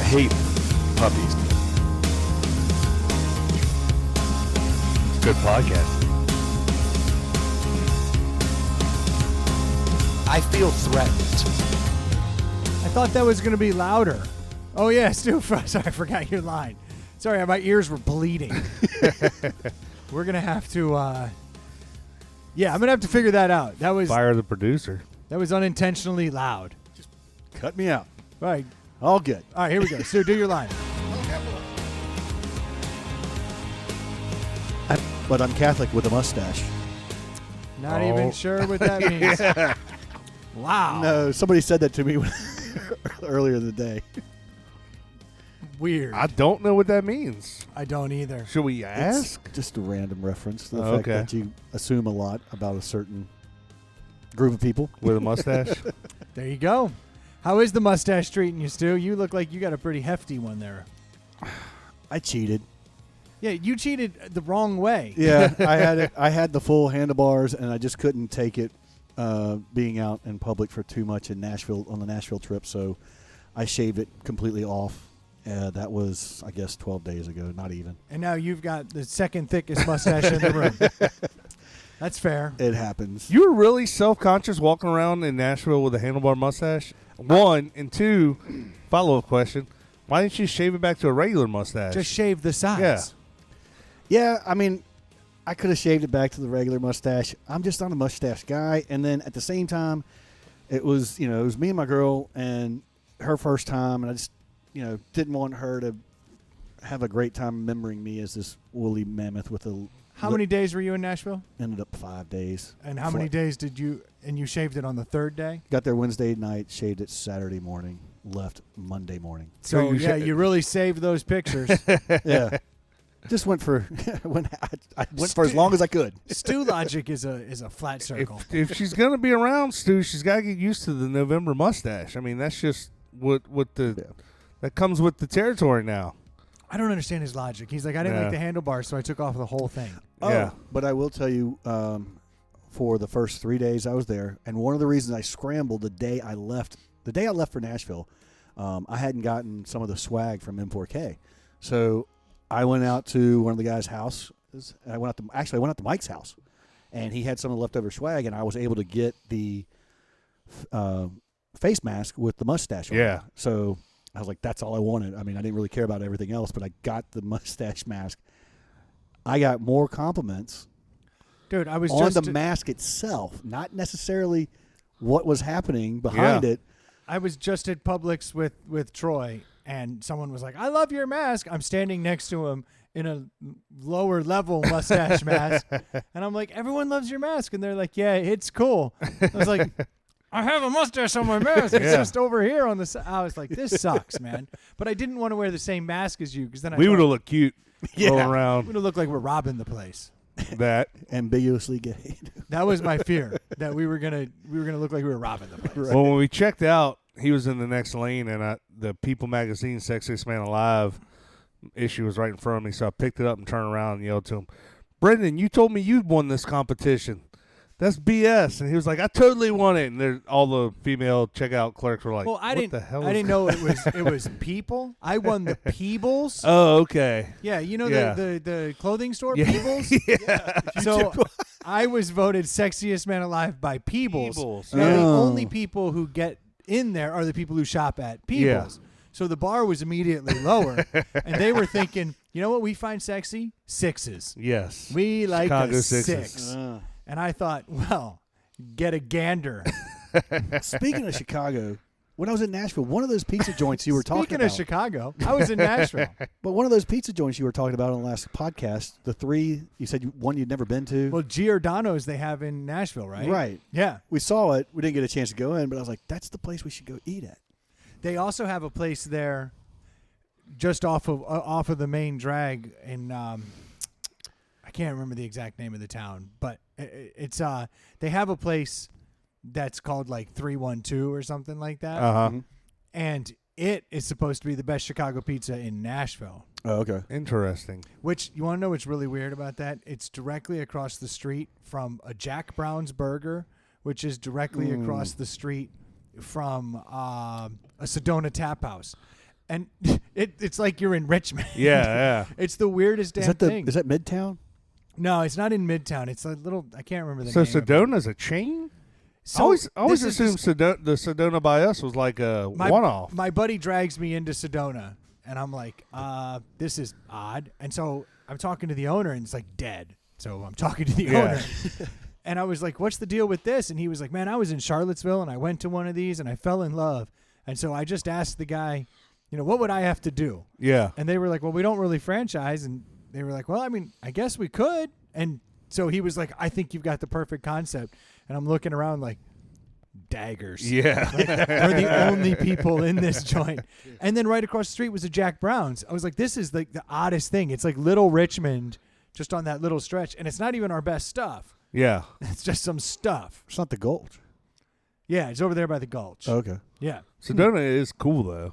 hate puppies. It's good podcast. I feel threatened. I thought that was going to be louder. Oh, yeah, Stu. Sorry, I forgot your line. Sorry, my ears were bleeding. We're going to have to, I'm going to have to figure that out. That was Fire the producer. That was unintentionally loud. Just cut me out. All right. All good. All right, here we go. Stu, do your line. But I'm Catholic with a mustache. Not even sure what that means. Yeah. Wow. No, somebody said that to me earlier in the day. Weird. I don't know what that means. I don't either. Should we ask? It's just a random reference to the Oh, fact okay. that you assume a lot about a certain group of people. With a mustache? There you go. How is the mustache treating you, Stu? You look like you got a pretty hefty one there. I cheated. Yeah, you cheated the wrong way. Yeah, I had the full handlebars, and I just couldn't take it being out in public for too much in Nashville on the Nashville trip, so I shaved it completely off. That was, I guess, 12 days ago, not even. And now you've got the second thickest mustache in the room. That's fair. It happens. You were really self-conscious walking around in Nashville with a handlebar mustache? One, and two, follow-up question, why didn't you shave it back to a regular mustache? Just shave the sides. Yeah, I mean, I could have shaved it back to the regular mustache. I'm just not a mustache guy. And then at the same time, it was me and my girl and her first time, and I just, didn't want her to have a great time remembering me as this woolly mammoth with a. How many days were you in Nashville? Ended up 5 days. And how many days did you? And you shaved it on the third day. Got there Wednesday night, shaved it Saturday morning, left Monday morning. So you really saved those pictures. Yeah. Just went for I went for as long as I could. Stu logic is a flat circle. If she's going to be around, Stu, she's got to get used to the November mustache. I mean, that's just that comes with the territory now. I don't understand his logic. He's like, I didn't like the handlebars, so I took off the whole thing. Oh, yeah. But I will tell you, for the first 3 days I was there, and one of the reasons I scrambled the day I left for Nashville, I hadn't gotten some of the swag from M4K. So I went out to one of the guys' house. I went out to Mike's house, and he had some of the leftover swag, and I was able to get the face mask with the mustache on it. Yeah. So I was like, that's all I wanted. I mean, I didn't really care about everything else, but I got the mustache mask. I got more compliments, dude. I was on just the mask itself, not necessarily what was happening behind it. I was just at Publix with Troy, and someone was like, "I love your mask." I'm standing next to him in a lower level mustache mask, and I'm like, "Everyone loves your mask," and they're like, "Yeah, it's cool." I was like, I have a mustache on my mask. It's just over here on the side. I was like, this sucks, man. But I didn't want to wear the same mask as you because then we would have looked cute rolling we around. would have looked like we're robbing the place. That Ambiguously gay. That was my fear, that we were gonna look like we were robbing the place. Right. Well, when we checked out, he was in the next lane, and the People Magazine Sexiest Man Alive issue was right in front of me, so I picked it up and turned around and yelled to him, "Brendan, you told me you'd won this competition. That's BS." And he was like, "I totally won it." And all the female checkout clerks were like, Well, I what the hell I is didn't know it was people. I won the Peebles. Oh, okay. Yeah, you know Yeah. the clothing store Yeah. Peebles. Yeah. So I was voted sexiest man alive by Peebles. Peebles. Now, the Oh. only people who get in there are the people who shop at Peebles. So the bar was immediately lower, and they were thinking, you know what we find sexy? Sixes. Yes. We like Chicago a Sixes. six. And I thought, well, get a gander. Speaking of Chicago, when I was in Nashville, one of those pizza joints you were talking Speaking about. of Chicago, I was in Nashville. But one of those pizza joints you were talking about on the last podcast, the three, you said one you'd never been to. Well, Giordano's they have in Nashville, right? Right. Yeah. We saw it. We didn't get a chance to go in, but I was like, that's the place we should go eat at. They also have a place there just off of the main drag in I can't remember the exact name of the town, but it's they have a place that's called like 312 or something like that. Uh-huh. Mm-hmm. And it is supposed to be the best Chicago pizza in Nashville. Oh, okay. Interesting. Which, you want to know what's really weird about that? It's directly across the street from a Jack Brown's Burger, which is directly across the street from a Sedona Tap House. and it's like you're in Richmond. Yeah. It's the weirdest damn thing. Is that Midtown? No, it's not in Midtown. It's a little. I can't remember the So name. Sedona's a chain? So I always this is assumed just- the Sedona by us was like a one-off. My buddy drags me into Sedona, and I'm like, this is odd. And so I'm talking to the owner, and it's like dead. So I'm talking to the owner. And I was like, what's the deal with this? And he was like, man, I was in Charlottesville, and I went to one of these, and I fell in love. And so I just asked the guy, what would I have to do? Yeah. And they were like, well, we don't really franchise. And they were like, well, I mean, I guess we could. And so he was like, I think you've got the perfect concept. And I'm looking around like, daggers. Yeah. We're the only people in this joint. And then right across the street was a Jack Brown's. I was like, this is like the oddest thing. It's like Little Richmond just on that little stretch. And it's not even our best stuff. Yeah. It's just some stuff. It's not the Gulch. Yeah, it's over there by the Gulch. Oh, okay. Yeah. Sedona is cool, though.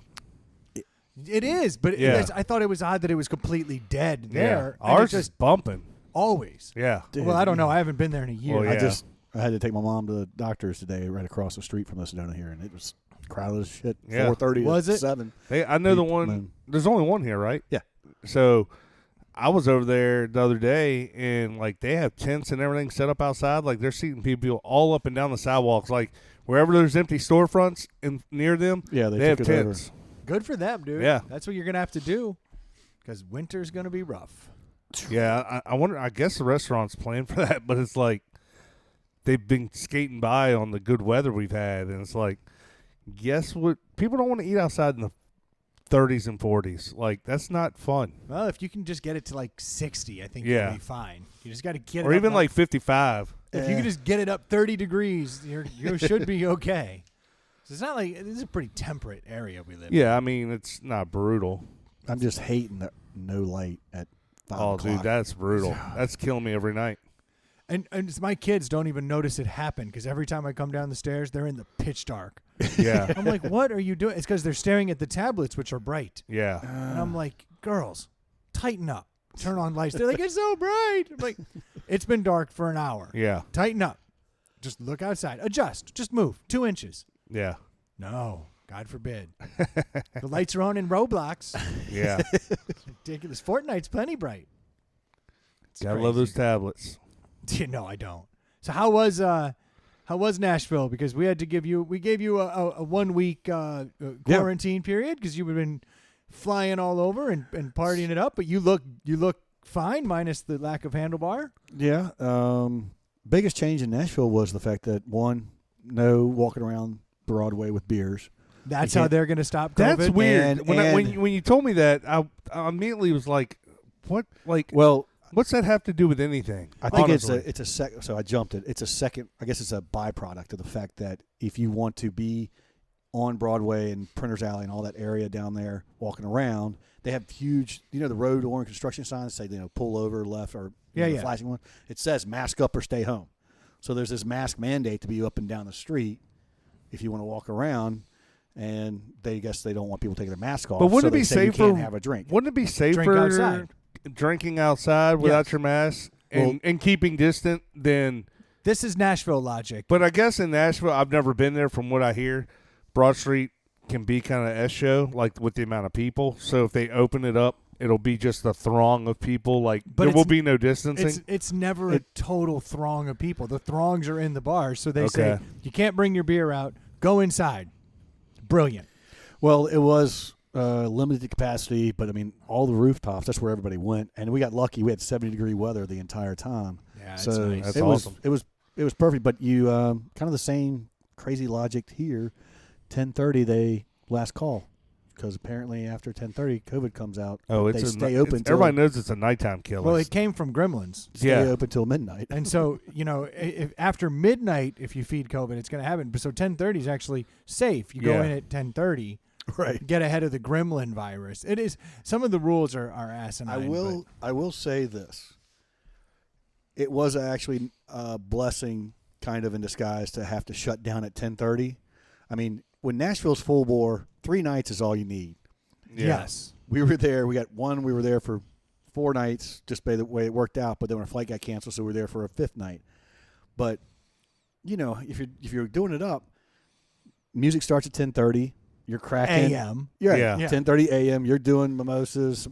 It is, but I thought it was odd that it was completely dead there. Yeah. Ours and is bumping. always. Yeah. Dude, Well, I don't know. I haven't been there in a year. Well, yeah. I had to take my mom to the doctor's today, right across the street from the Sedona here, and it was crowded as shit. Yeah. 4:30 Was to it? 7. I know the Deep one. moon. There's only one here, right? Yeah. So I was over there the other day, and like they have tents and everything set up outside. Like they're seating people all up and down the sidewalks. Like wherever there's empty storefronts and near them, Yeah, they have took it over. tents. Good for them, dude. Yeah. That's what you're going to have to do because winter's going to be rough. Yeah, I wonder. I guess the restaurant's planned for that, but it's like they've been skating by on the good weather we've had, and it's like, guess what? People don't want to eat outside in the 30s and 40s. Like that's not fun. Well, if you can just get it to like 60, I think Yeah. you'll be fine. You just got to get it Or up even now. like 55. If you can just get it up 30 degrees, you should be okay. So it's not like this is a pretty temperate area we live in. Yeah, I mean it's not brutal. I'm just hating the no light at 5 Oh, o'clock. dude, that's brutal. That's killing me every night. And it's my kids don't even notice it happen because every time I come down the stairs, they're in the pitch dark. Yeah, I'm like, what are you doing? It's because they're staring at the tablets, which are bright. yeah. And I'm like, girls, tighten up. Turn on lights. They're like, it's so bright. I'm like, it's been dark for an hour. Yeah, Tighten up. Just look outside. Adjust. Just move 2 inches. yeah, No, God forbid. The lights are on in Roblox. yeah. Ridiculous. Fortnite's plenty bright. It's Gotta love those tablets. No, I don't. So how was Nashville? Because we gave you a 1 week quarantine period because you've been flying all over and partying it up, but you look fine minus the lack of handlebar. Yeah. Biggest change in Nashville was the fact that, one, no walking around Broadway with beers. That's You how can't- they're going to stop COVID. That's weird. And- When you told me that, I immediately was like, "What? Like, Well, what's that have to do with anything?" I think honestly? it's a second. So I jumped it. It's a second. I guess it's a byproduct of the fact that if you want to be on Broadway and Printers Alley and all that area down there walking around, they have huge. The road or construction signs say pull over left or the flashing one. It says mask up or stay home. So there's this mask mandate to be up and down the street if you want to walk around. And they guess they don't want people taking their mask off. But wouldn't so it be they say you safer? can't have a drink. Wouldn't it be safer outside. drinking outside without Yes. your mask and keeping distant than? This is Nashville logic. But I guess in Nashville, I've never been there. From what I hear, Broad Street can be kind of S-show, like with the amount of people. So if they open it up, it'll be just a throng of people. Like But there will it's- be no distancing. It's never a total throng of people. The throngs are in the bars, so they Okay. say you can't bring your beer out. Go inside. Brilliant. Well, it was limited capacity, but I mean, all the rooftops, that's where everybody went. And we got lucky. We had 70-degree weather the entire time. Yeah, that's So nice. That's it awesome. was perfect. But you kind of the same crazy logic here. 10:30, they last call. Because apparently after 10:30, COVID comes out. Oh, they it's stay open. Till, everybody knows it's a nighttime killer. Well, it came from Gremlins. stay Yeah. open till midnight. And so, if after midnight, if you feed COVID, it's going to happen. But so 10:30 is actually safe. You go Yeah. in at 10:30, Right. get ahead of the gremlin virus. It is some of the rules are asinine. I will say this. It was actually a blessing, kind of in disguise, to have to shut down at 10:30. I mean, when Nashville's full bore, 3 nights is all you need. But yes, We were there. We were there for 4 nights, just by the way it worked out. But then our flight got canceled, so we were there for a 5th night. But if you're doing it up, music starts at 10:30. you're cracking. A.M. Yeah, Yeah. 10:30 a.m. You're doing mimosas.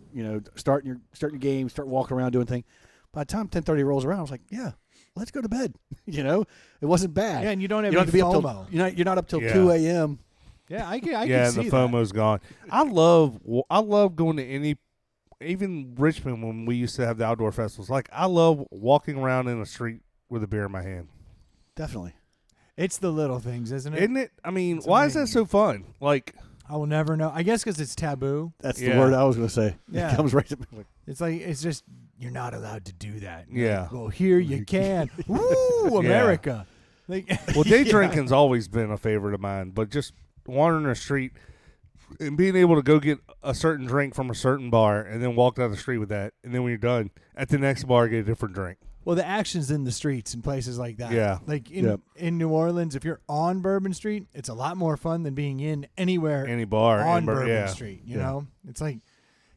Starting your game, start walking around doing things. By the time 10:30 rolls around, I was like, yeah, let's go to bed. It wasn't bad. Yeah, and you don't have you any don't have to be FOMO. up till you're not up till Yeah. 2 a.m. Yeah, I yeah, can and see the FOMO's gone. I love going to any, even Richmond when we used to have the outdoor festivals. Like, I love walking around in the street with a beer in my hand. Definitely. that. It's the little things, isn't it? Isn't it? I mean, It's why is that amazing. so fun? Like, I will never know. I guess because it's taboo. That's Yeah. the word I was going to say. Yeah. It comes right to me. It's just you're not allowed to do that. And Yeah. like, well, here you can. Woo, America. Like, well, day drinking's always been a favorite of mine, but just wandering the street and being able to go get a certain drink from a certain bar and then walk down the street with that, and then when you're done, at the next bar, get a different drink. well, the action's in the streets and places like that. Yeah. Like Yep. in New Orleans, if you're on Bourbon Street, it's a lot more fun than being in anywhere Any bar. on Bourbon Bourbon Street. You know, it's like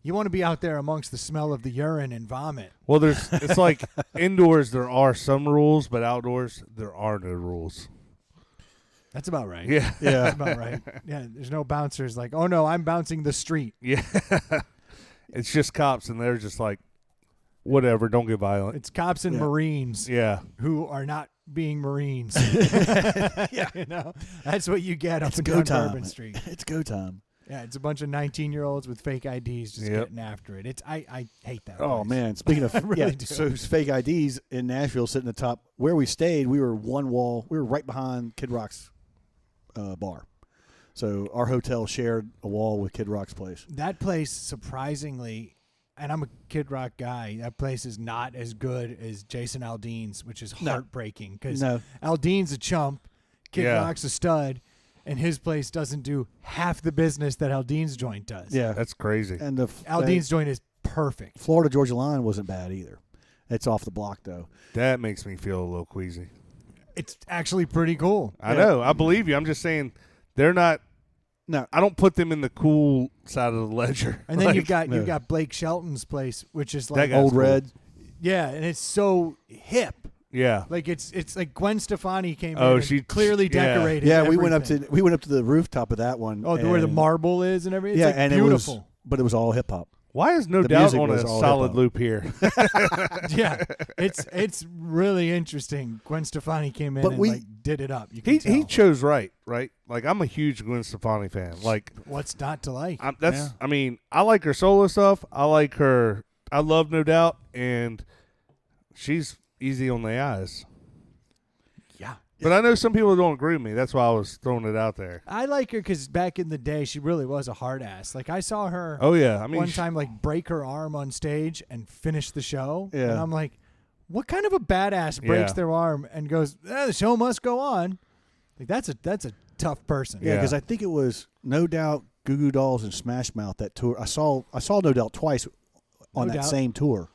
you want to be out there amongst the smell of the urine and vomit. Well, it's like indoors there are some rules, but outdoors there are no rules. That's about right. Yeah. Yeah. That's about right. Yeah, there's no bouncers like, oh no, I'm bouncing the street. Yeah. It's just cops, and they're just like, whatever, don't get violent. It's cops and Yeah. Marines Yeah. who are not being Marines. Yeah. That's what you get up It's and go down time. Bourbon Street. It's go time. Yeah, it's a bunch of 19-year-olds with fake IDs just Yep. getting after it. I hate that. Oh place. man! Speaking of really do. so fake IDs in Nashville, sitting at the top where we stayed, we were one wall. We were right behind Kid Rock's bar, so our hotel shared a wall with Kid Rock's place. That place, surprisingly, and I'm a Kid Rock guy, that place is not as good as Jason Aldean's, which is No. heartbreaking because No, Aldean's a chump, Kid Yeah. Rock's a stud, and his place doesn't do half the business that Aldean's joint does. yeah, That's crazy. and the Aldean's joint is perfect. Florida Georgia line wasn't bad either. It's off the block though. That makes me feel a little queasy. It's actually pretty cool. I Yeah. know. I believe you. I'm just saying they're not. No, I don't put them in the cool side of the ledger. And then Like, you've got no. Blake Shelton's place, which is That like guy's Old cool. Red. yeah, and it's so hip. Yeah. Like it's like Gwen Stefani came Oh, in she- and clearly yeah. decorated. Yeah, we went up everything. to the rooftop of that one. Oh, where the and- marble is and everything. It's Yeah, like and beautiful. but it was all hip hop. Why is No The Doubt music on was a all solid hip-hop. loop here? Yeah, it's really interesting. Gwen Stefani came in But and we- like did it up. You can He tell. he chose right. Like, I'm a huge Gwen Stefani fan. Like, What's not to like? Yeah. I mean, I like her solo stuff. I like her. I love No Doubt, and she's easy on the eyes. Yeah, But I know some people don't agree with me. That's why I was throwing it out there. I like her because back in the day, she really was a hard ass. Like I saw her Oh yeah, I mean, one time like break her arm on stage and finish the show. Yeah. And I'm like, what kind of a badass breaks Yeah. their arm and goes, the show must go on? Like that's a tough person. Yeah, Yeah. because I think it was No Doubt, Goo Goo Dolls, and Smash Mouth that tour. I saw No Doubt twice on No that Doubt. same tour.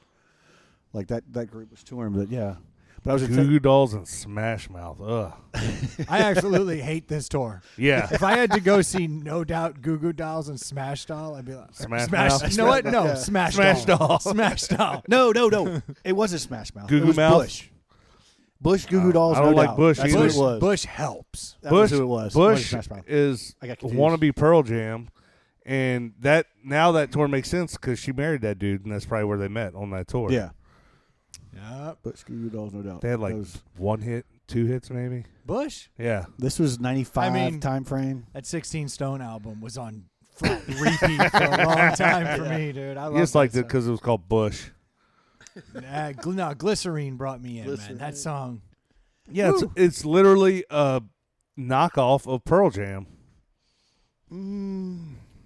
Like that group was touring, but yeah. But I was Goo Goo Dolls and Smash Mouth. Ugh. I absolutely hate this tour. Yeah. If I had to go see No Doubt, Goo Goo Dolls, and Smash Doll, I'd be like, Smash Mouth? You know what? No, Yeah. Smash, Smash Doll. Smash Doll. no. It wasn't Smash Mouth. Goo It Goo was Mouth? Bush. Bush, Goo Goo Dolls. I don't No like Doubt. Bush That's either. what it was. Bush helps. That Bush. was who it was. It Bush wasn't Smash Mouth. is I got confused. wannabe Pearl Jam, and that tour makes sense because she married that dude, and that's probably where they met on that tour. Yeah. Yep. Bush, Goo Goo Dolls, No Doubt. They had like Those- 1 hit, 2 hits maybe. Bush. Yeah. This was 95 I mean- time frame. That 16 Stone album was on flat repeat for a long time for me, dude. I I love just liked it that because it was called Bush. song. No, Glycerine brought me in, man. Glycerine. That song. Yeah, it's literally a knockoff of Pearl Jam.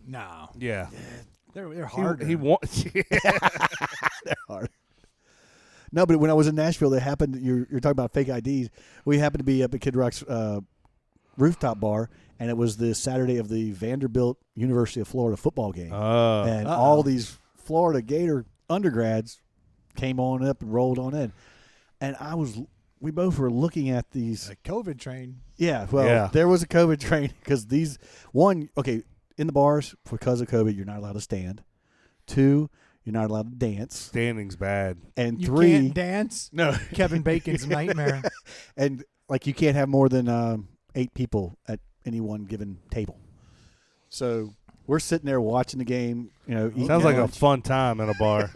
No, Yeah. they're hard. He won. Hard. No, but when I was in Nashville, they happened. You're talking about fake IDs. We happened to be up at Kid Rock's rooftop bar, and it was the Saturday of the Vanderbilt University of Florida football game, and Uh-oh. all these Florida Gator undergrads came on up and rolled on in, and we both were looking at these. a COVID train. Yeah, well, Yeah. there was a COVID train because in the bars because of COVID, you're not allowed to stand. 2, you're not allowed to dance, Standing's bad. and You 3, can't dance. no, Kevin Bacon's nightmare. and like you can't have more than 8 people at any one given table. So we're sitting there watching the game. Eating Sounds like a lunch. fun time at a bar.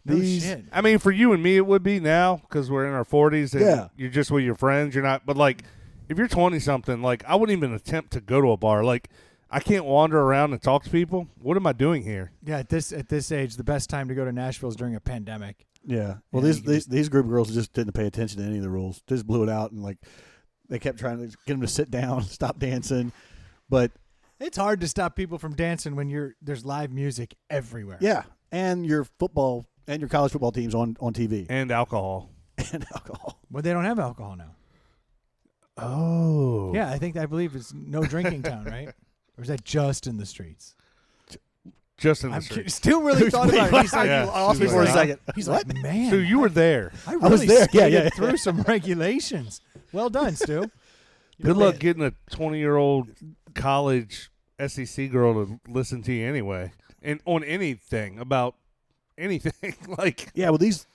No These- shit. I mean, for you and me, it would be now because we're in our 40s and Yeah. you're just with your friends. You're not, but like, if you're 20-something, like, I wouldn't even attempt to go to a bar. Like, I can't wander around and talk to people. What am I doing here? Yeah, at this age, the best time to go to Nashville is during a pandemic. Yeah. Well, Yeah, you can these group of girls just didn't pay attention to any of the rules. Just blew it out, and like they kept trying to get them to sit down, stop dancing. But It's hard to stop people from dancing when there's live music everywhere. yeah, and your football and your college football teams on TV And alcohol. and alcohol. But they don't have alcohol now. Oh. Yeah, I believe it's no drinking town, right? Or is that just in the streets? Just in the I'm street. still really thought about it. He's like, Yeah. You lost me She's for a like, second. he's What? like, man, So you were there. I was really there. Yeah, skated yeah. through some regulations. Well done, Stu. Good luck getting a 20-year-old college SEC girl to listen to you anyway, and on anything about anything. Like, Yeah, well, these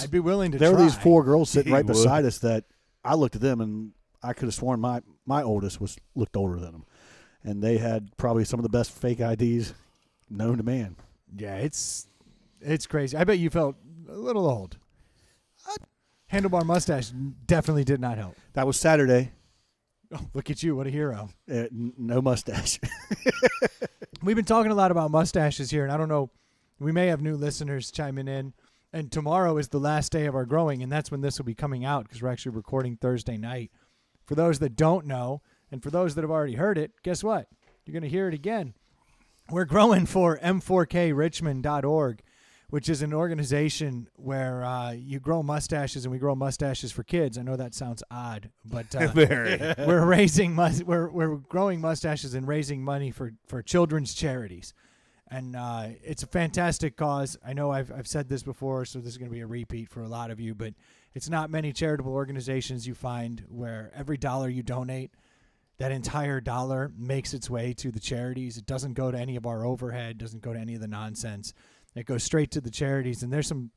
I'd be willing to there try. were these 4 girls sitting He right would. beside us that I looked at them and I could have sworn my oldest looked older than them, and they had probably some of the best fake IDs known to man. Yeah, it's crazy. I bet you felt a little old. Handlebar mustache definitely did not help. That was Saturday. Oh, look at you. What a hero. No mustache. We've been talking a lot about mustaches here, and I don't know, we may have new listeners chiming in. And tomorrow is the last day of our growing, and that's when this will be coming out because we're actually recording Thursday night. For those that don't know, and for those that have already heard it, guess what? You're going to hear it again. We're growing for m4krichmond.org, which is an organization where you grow mustaches, and we grow mustaches for kids. I know that sounds odd, but very. we're growing mustaches and raising money for children's charities, and it's a fantastic cause. I know I've said this before, so this is going to be a repeat for a lot of you, but it's not many charitable organizations you find where every dollar you donate, that entire dollar makes its way to the charities. It doesn't go to any of our overhead, doesn't go to any of the nonsense. It goes straight to the charities, and there's some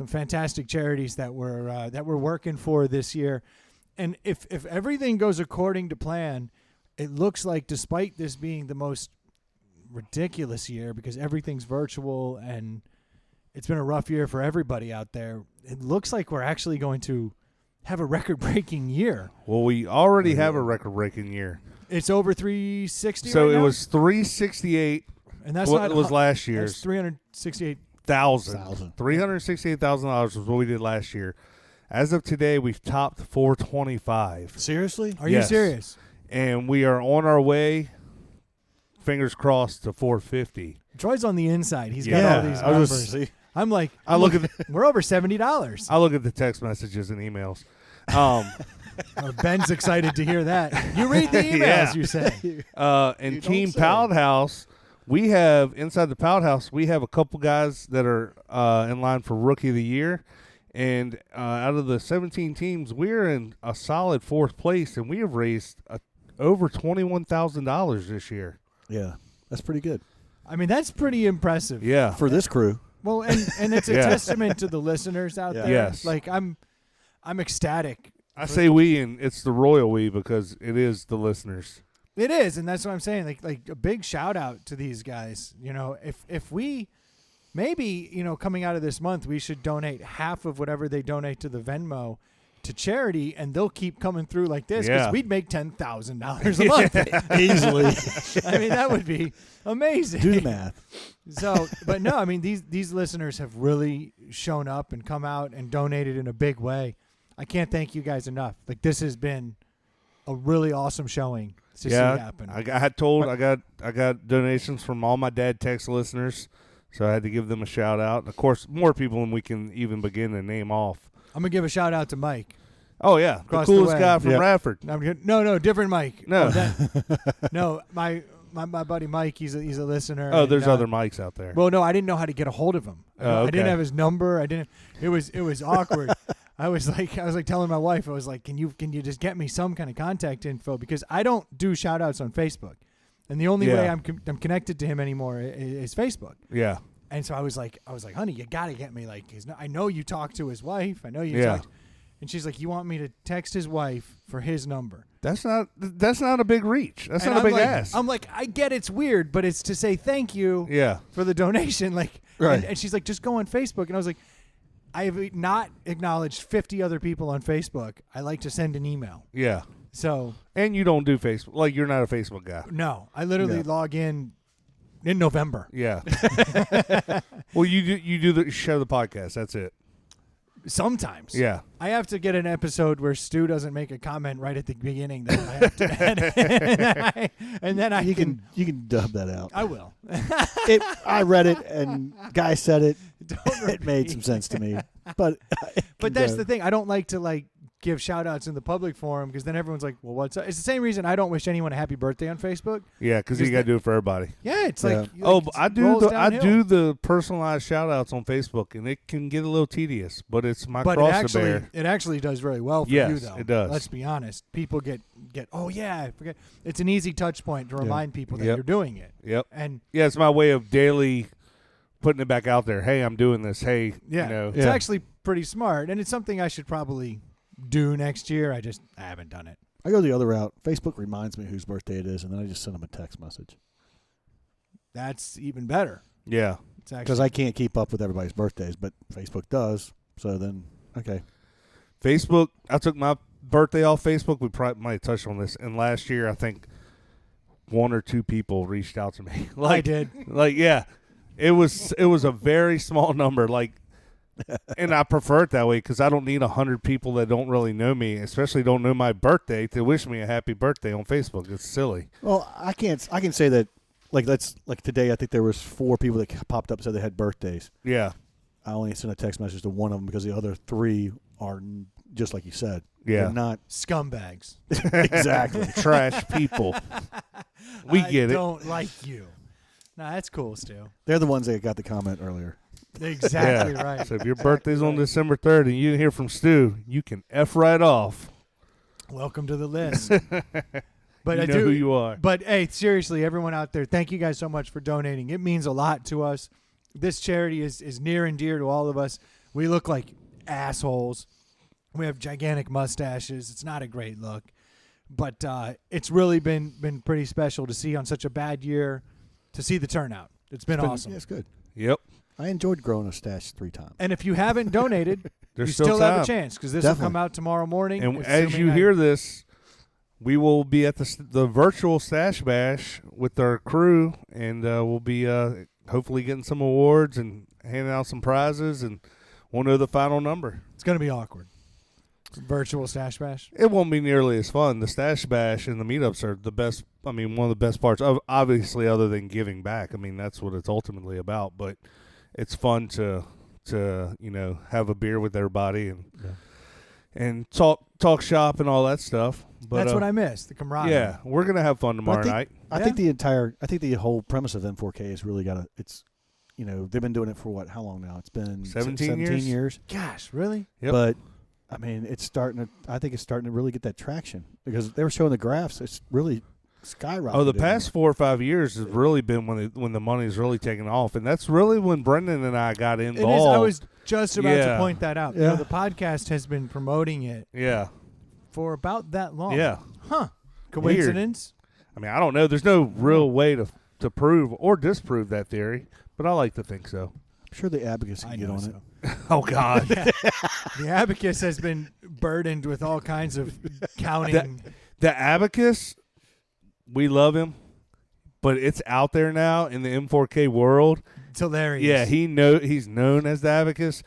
fantastic charities that we're working for this year. And if everything goes according to plan, it looks like, despite this being the most ridiculous year because everything's virtual and it's been a rough year for everybody out there, it looks like we're actually going to have a record-breaking year. Well, we already have a record-breaking year. It's over 360 So right it now? was 368. And that's What not was last That's year's? 368. $368,000 was what we did last year. As of today, we've topped 425. Seriously? Are you Yes. serious? And we are on our way, fingers crossed, to 450. Troy's on the inside. He's got all these I was numbers. just, I'm like, I look at we're over $70. I look at the text messages and emails. Ben's excited to hear that. You read the emails, Yeah. you say. And You don't Team say. Pound House, we have inside the Pound House, we have a couple guys that are in line for Rookie of the Year. And out of the 17 teams, we're in a solid 4th place, and we have raised over $21,000 this year. yeah, that's pretty good I mean, that's pretty impressive. Yeah. for this crew. Well, and it's a Yeah. testament to the listeners out Yeah. there. Yes. Like, I'm ecstatic. I say we, and it's the royal we because it is the listeners. It is, and that's what I'm saying. Like a big shout out to these guys. You know, if we maybe, coming out of this month, we should donate half of whatever they donate to the Venmo to charity, and they'll keep coming through like this because Yeah. we'd make $10,000 a month Easily. I mean, that would be amazing. Do the math. So, but no, I mean, these listeners have really shown up and come out and donated in a big way. I can't thank you guys enough. Like, this has been a really awesome showing to see happen. I got donations from all my Dad Text listeners, so I had to give them a shout out. And of course, more people than we can even begin to name off. I'm gonna give a shout out to Mike. Oh yeah, Across the the coolest way. guy from Yep. Radford. No, different Mike. No. No, my buddy Mike. He's a listener. Oh, and, there's other Mics out there. Well, no, I didn't know how to get a hold of him. Oh, I didn't okay. have his number. It was awkward. I was like telling my wife, I was like, can you just get me some kind of contact info, because I don't do shout outs on Facebook, and the only way Yeah. I'm connected to him anymore is Facebook. Yeah, And so I was like, honey, you gotta get me like I know you talked to his wife. I know you Yeah. talked. And she's like, you want me to text his wife for his number? That's not a big reach. That's And not a big like, ask. I'm like, I get it's weird, but it's to say thank you Yeah. for the donation. Like, Right. and she's like, just go on Facebook. And I was like, I have not acknowledged 50 other people on Facebook. I like to send an email. Yeah. So, And you don't do Facebook. Like, you're not a Facebook guy. no, I literally Yeah. log in November. Yeah. Well, you do the show, the podcast. That's it. Sometimes. Yeah. I have to get an episode where Stu doesn't make a comment right at the beginning that I have to edit. and then I You can dub that out. I will. I read it and Guy said it. Don't It made some sense to me, but that's the thing. I don't like to give shout outs in the public forum because then everyone's like, well, what's up? It's the same reason I don't wish anyone a happy birthday on Facebook. Yeah, because you got to do it for everybody. Yeah, it's Yeah. like Oh, but I downhill. do the personalized shout outs on Facebook, and it can get a little tedious, but it's my But cross to bear. it actually does very well for Yes, you, though. it does. Let's be honest. People get. Oh yeah, I forget. It's an easy touch point to remind people that Yep. you're doing it. Yep. And Yeah, it's my way of daily putting it back out there. Hey, I'm doing this. Hey, yeah, you know. it's actually pretty smart, and it's something I should probably do next year. I haven't done it. I go the other route. Facebook reminds me whose birthday it is, and then I just send them a text message That's even better. Yeah. It's actually because I can't keep up with everybody's birthdays, but Facebook does. So then, okay, Facebook, I took my birthday off Facebook. We probably might have touched on this. And last year, I think one or two people reached out to me. I did. Like, yeah, it was a very small number. Like, and I prefer it that way because I don't need 100 people that don't really know me, especially don't know my birthday, to wish me a happy birthday on Facebook. It's silly. well, I can say that like today. I think there was 4 people that popped up and said they had birthdays. Yeah. I only sent a text message to one of them because the other 3 are just like you said. Yeah. They're not Scumbags. exactly. Trash people. We get I it. don't like you. No, that's cool, Stu. They're the ones that got the comment earlier. Exactly Yeah. right. So if your birthday's on December 3rd and you didn't hear from Stu, you can F right off. Welcome to the list. But You I know do. who you are. But hey, seriously, everyone out there, thank you guys so much for donating. It means a lot to us. This charity is near and dear to all of us. We look like assholes. We have gigantic mustaches. It's not a great look, but it's really been pretty special to see on such a bad year, to see the turnout. It's been awesome. Yeah, it's good. Yep. I enjoyed growing a stash 3 times. And if you haven't donated, There's you still still have time. a chance because this will Definitely. come out tomorrow morning. And as assuming you I- hear this, we will be at the virtual Stash Bash with our crew, and we'll be hopefully getting some awards and handing out some prizes, and we'll know the final number. it's going to be awkward. Virtual stash bash. It won't be nearly as fun. The Stash Bash and the meetups are the best. I mean, one of the best parts, obviously, other than giving back. I mean, that's what it's ultimately about. But it's fun to have a beer with everybody and talk shop and all that stuff. But That's what I miss, the camaraderie. yeah, we're gonna have fun tomorrow night. I think the whole premise of M4K has really got it's, they've been doing it for how long now? It's been 17 years. Gosh, really? Yep. But I mean, I think it's starting to really get that traction because they were showing the graphs. It's really skyrocketed. Oh, the past 4 or 5 years has really been when the money's really taken off, and that's really when Brendan and I got involved. It is. I was just about to Yeah. point that out. Yeah. The podcast has been promoting it Yeah, for about that long. yeah. Huh. Coincidence? I mean, I don't know. There's no real way to prove or disprove that theory, but I like to think so. I'm sure the abacus can I get know on so. it. Oh God. The abacus has been burdened with all kinds of counting. The abacus, we love him, but it's out there now in the M4K world. It's hilarious. Yeah, he's known as the abacus,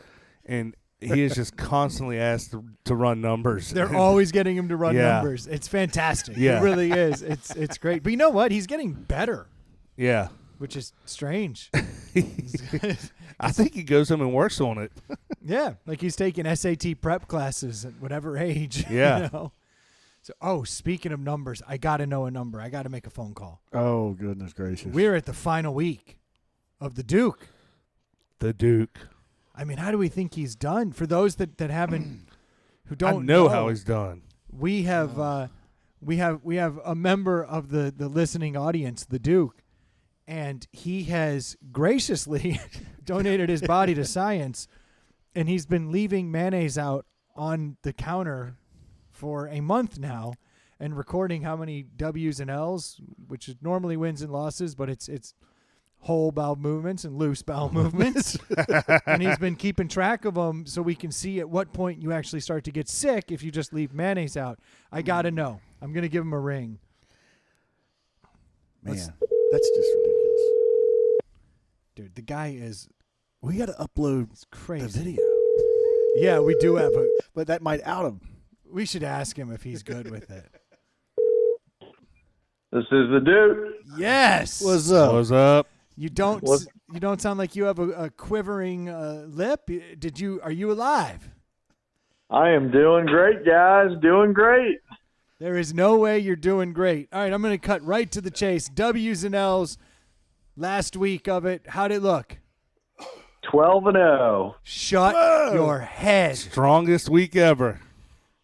and he is just constantly asked to run numbers. They're always getting him to run Yeah. numbers. It's fantastic. Yeah. It really is. It's great. But you know what? He's getting better, Yeah. which is strange. I think he goes home and works on it. Yeah, like he's taking SAT prep classes at whatever age. Yeah. So, speaking of numbers, I got to know a number. I got to make a phone call. Oh, goodness gracious. We're at the final week of the Duke. The Duke. I mean, how do we think he's done? For those that haven't, who don't I know how he's done. we have a member of the listening audience, the Duke, and he has graciously donated his body to science, and he's been leaving mayonnaise out on the counter for a month now and recording how many W's and L's, which is normally wins and losses, but it's whole bowel movements and loose bowel movements. And he's been keeping track of them so we can see at what point you actually start to get sick if you just leave mayonnaise out. I got to know. I'm going to give him a ring. Man, that's just ridiculous. Dude, the guy is We got to upload crazy. the video. Yeah, we do have a. But that might out him. We should ask him if he's good with it. This is the dude. Yes. What's up? What's up? You don't sound like you have a quivering lip. Are you alive? I am doing great, guys. Doing great. There is no way you're doing great. All right, I'm going to cut right to the chase. W's and L's last week of it. How'd it look? 12-0. Shut your head. Strongest week ever.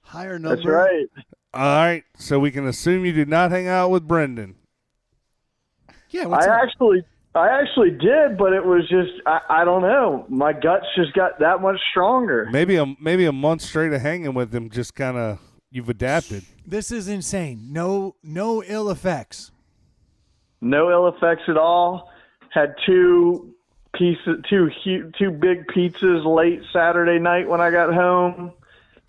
Higher number. That's right. All right, so we can assume you did not hang out with Brendan. Yeah, what's I up? actually did, but it was just I don't know. My guts just got that much stronger. Maybe a month straight of hanging with him, just kind of you've adapted. This is insane. No ill effects. No ill effects at all. Had two big pizzas late Saturday night when I got home.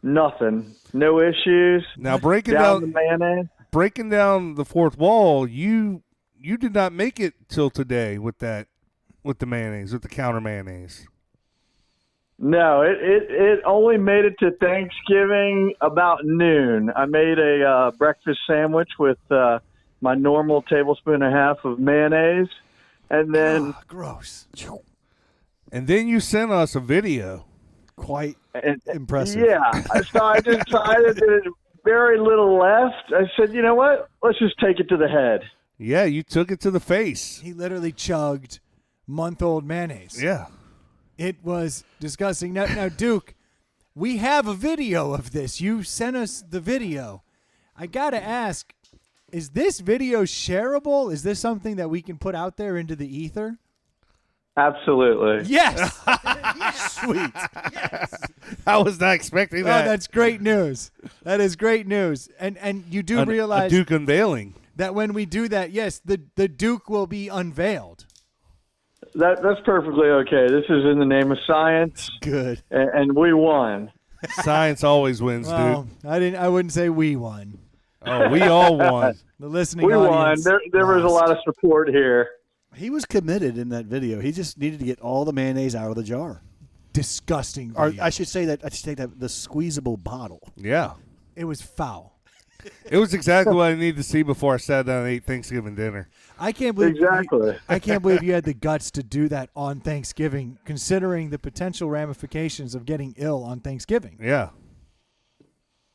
Nothing. No issues. Now breaking Down the down mayonnaise. the fourth wall, you did not make it till today with the mayonnaise, with the counter mayonnaise. No, it only made it to Thanksgiving about noon. I made a breakfast sandwich with my normal tablespoon and a half of mayonnaise, and then Gross. And then you sent us a video. Quite and, impressive. Yeah, so I decided that very little left. I said, you know what? Let's just take it to the head. Yeah, you took it to the face. He literally chugged month-old mayonnaise. Yeah. It was disgusting. Now, Duke, we have a video of this. You sent us the video. I got to ask, is this video shareable? Is this something that we can put out there into the ether? Absolutely. Yes. Sweet. I was not expecting Oh, that. that's great news. That is great news. And you do a realize Duke unveiling. that when we do that, yes, the Duke will be unveiled. That's perfectly okay. This is in the name of science, Good. and we won. Science always wins, Well, dude. I wouldn't say we won. Oh, we all won. The listening We won. audience. There was a lost. lot of support here. He was committed in that video. He just needed to get all the mayonnaise out of the jar. Disgusting Or video. I should say that the squeezable bottle. Yeah. It was foul. It was exactly what I needed to see before I sat down and ate Thanksgiving dinner. I can't believe Exactly. I can't believe you had the guts to do that on Thanksgiving, considering the potential ramifications of getting ill on Thanksgiving. Yeah.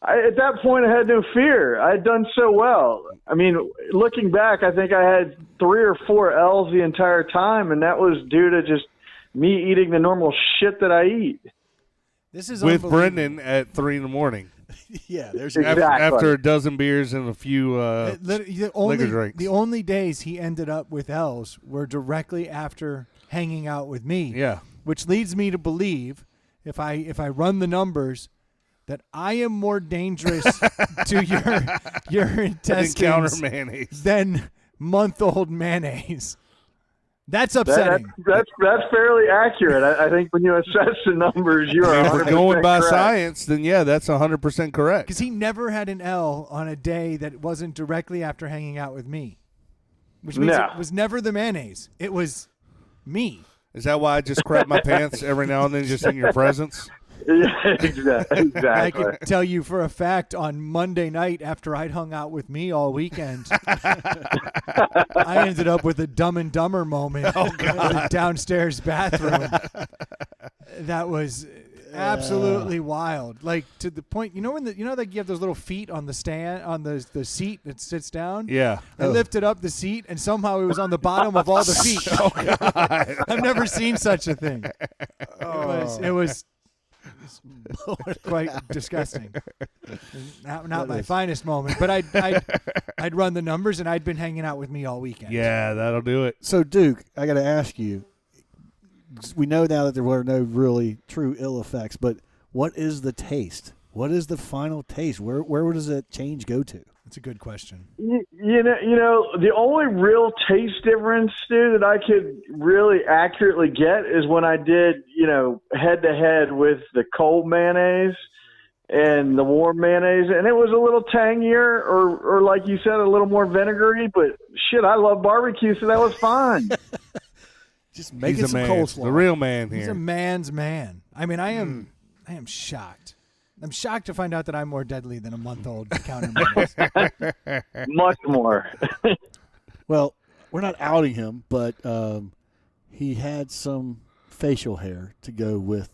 At that point, I had no fear. I had done so well. I mean, looking back, I think I had 3 or 4 L's the entire time, and that was due to just me eating the normal shit that I eat. This is With unbelievable. Brendan at 3 a.m. Yeah, there's Exactly. After a dozen beers and a few The drinks. the only days he ended up with L's were directly after hanging out with me. Yeah. Which leads me to believe, if I run the numbers, that I am more dangerous to your Counter intestines mayonnaise. than month-old mayonnaise. That's upsetting. That's fairly accurate. I think when you assess the numbers, you are If we're 100% going by correct. science, then yeah, that's 100% correct. Because he never had an L on a day that wasn't directly after hanging out with me. Which means No. it was never the mayonnaise. It was me. Is that why I just crap my pants every now and then just in your presence? Yeah, exactly. I can tell you for a fact on Monday night after I'd hung out with me all weekend, I ended up with a Dumb and Dumber moment in the downstairs bathroom. That was absolutely wild. Like to the point, you know like you have those little feet on the stand on the seat that sits down. Yeah. I lifted up the seat and somehow it was on the bottom of all the feet. I've never seen such a thing. It was quite disgusting. Not my finest moment, but I'd run the numbers and I'd been hanging out with me all weekend. Yeah, that'll do it. So, Duke, I got to ask you. We know now that there were no really true ill effects, but what is the taste? What is the final taste? Where does that change go to? That's a good question. You know, the only real taste difference, Stu, that I could really accurately get is when I did, head to head with the cold mayonnaise and the warm mayonnaise, and it was a little tangier, or like you said, a little more vinegary. But shit, I love barbecue, so that was fine. Just making He's a some man. coleslaw. The real man here. He's a man's man. I mean, I am shocked. I'm shocked to find out that I'm more deadly than a month-old counter mayonnaise. Much more. Well, we're not outing him, but he had some facial hair to go with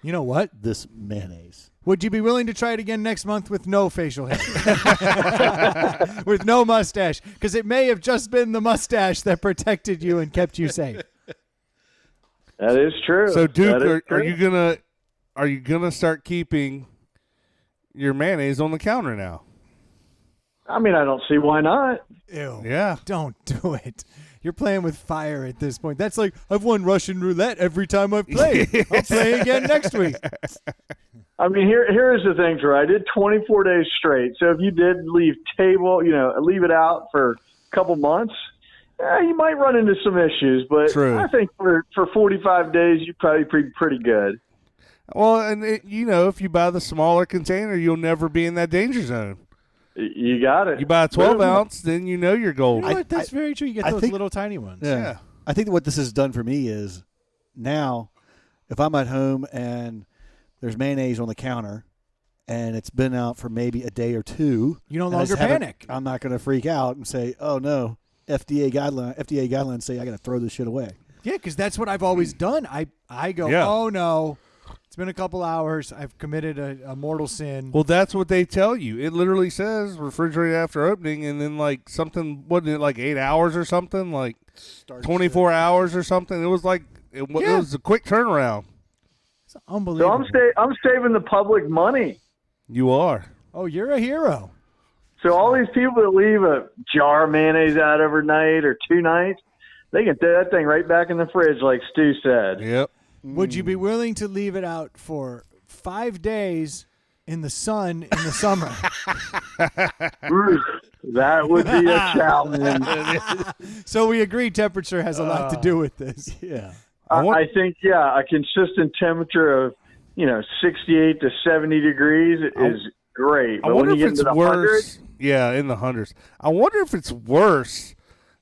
You know what? this mayonnaise. Would you be willing to try it again next month with no facial hair? With no mustache? Because it may have just been the mustache that protected you and kept you safe. That is true. So, Duke, That is are you gonna start keeping your mayonnaise on the counter now? I mean, I don't see why not. Ew. Yeah. Don't do it. You're playing with fire at this point. That's like, I've won Russian roulette every time I've played. I'll play again next week. I mean, here's the thing, Troy. I did 24 days straight. So if you did leave it out for a couple months, you might run into some issues. But True. I think for 45 days, you'd probably be pretty good. Well, and if you buy the smaller container, you'll never be in that danger zone. You got it. You buy a 12-ounce, then you know you're You golden. know what? That's very true. You get I those think- little tiny ones. Yeah. I think that what this has done for me is now if I'm at home and there's mayonnaise on the counter and it's been out for maybe a day or two, You no and I longer just haven't- panic. I'm not going to freak out and say, "Oh no, FDA guidelines say I got to throw this shit away." Yeah, because that's what I've always done. I go, Yeah. oh no, it's been a couple hours. I've committed a mortal sin. Well, that's what they tell you. It literally says refrigerate after opening, and then like something, wasn't it like 8 hours or something, like 24 hours or something? It was like it was a quick turnaround. It's So unbelievable. I'm saving the public money. You are. Oh, you're a hero. So all these people that leave a jar of mayonnaise out overnight or 2 nights, they can throw that thing right back in the fridge, like Stu said. Yep. Would you be willing to leave it out for 5 days in the sun in the summer? That would be a challenge. So we agree temperature has a lot to do with this. Yeah. I think, a consistent temperature of, 68 to 70 degrees is great. I But wonder when you if get it's into the worse. hundreds, Yeah, in the hundreds. I wonder if it's worse,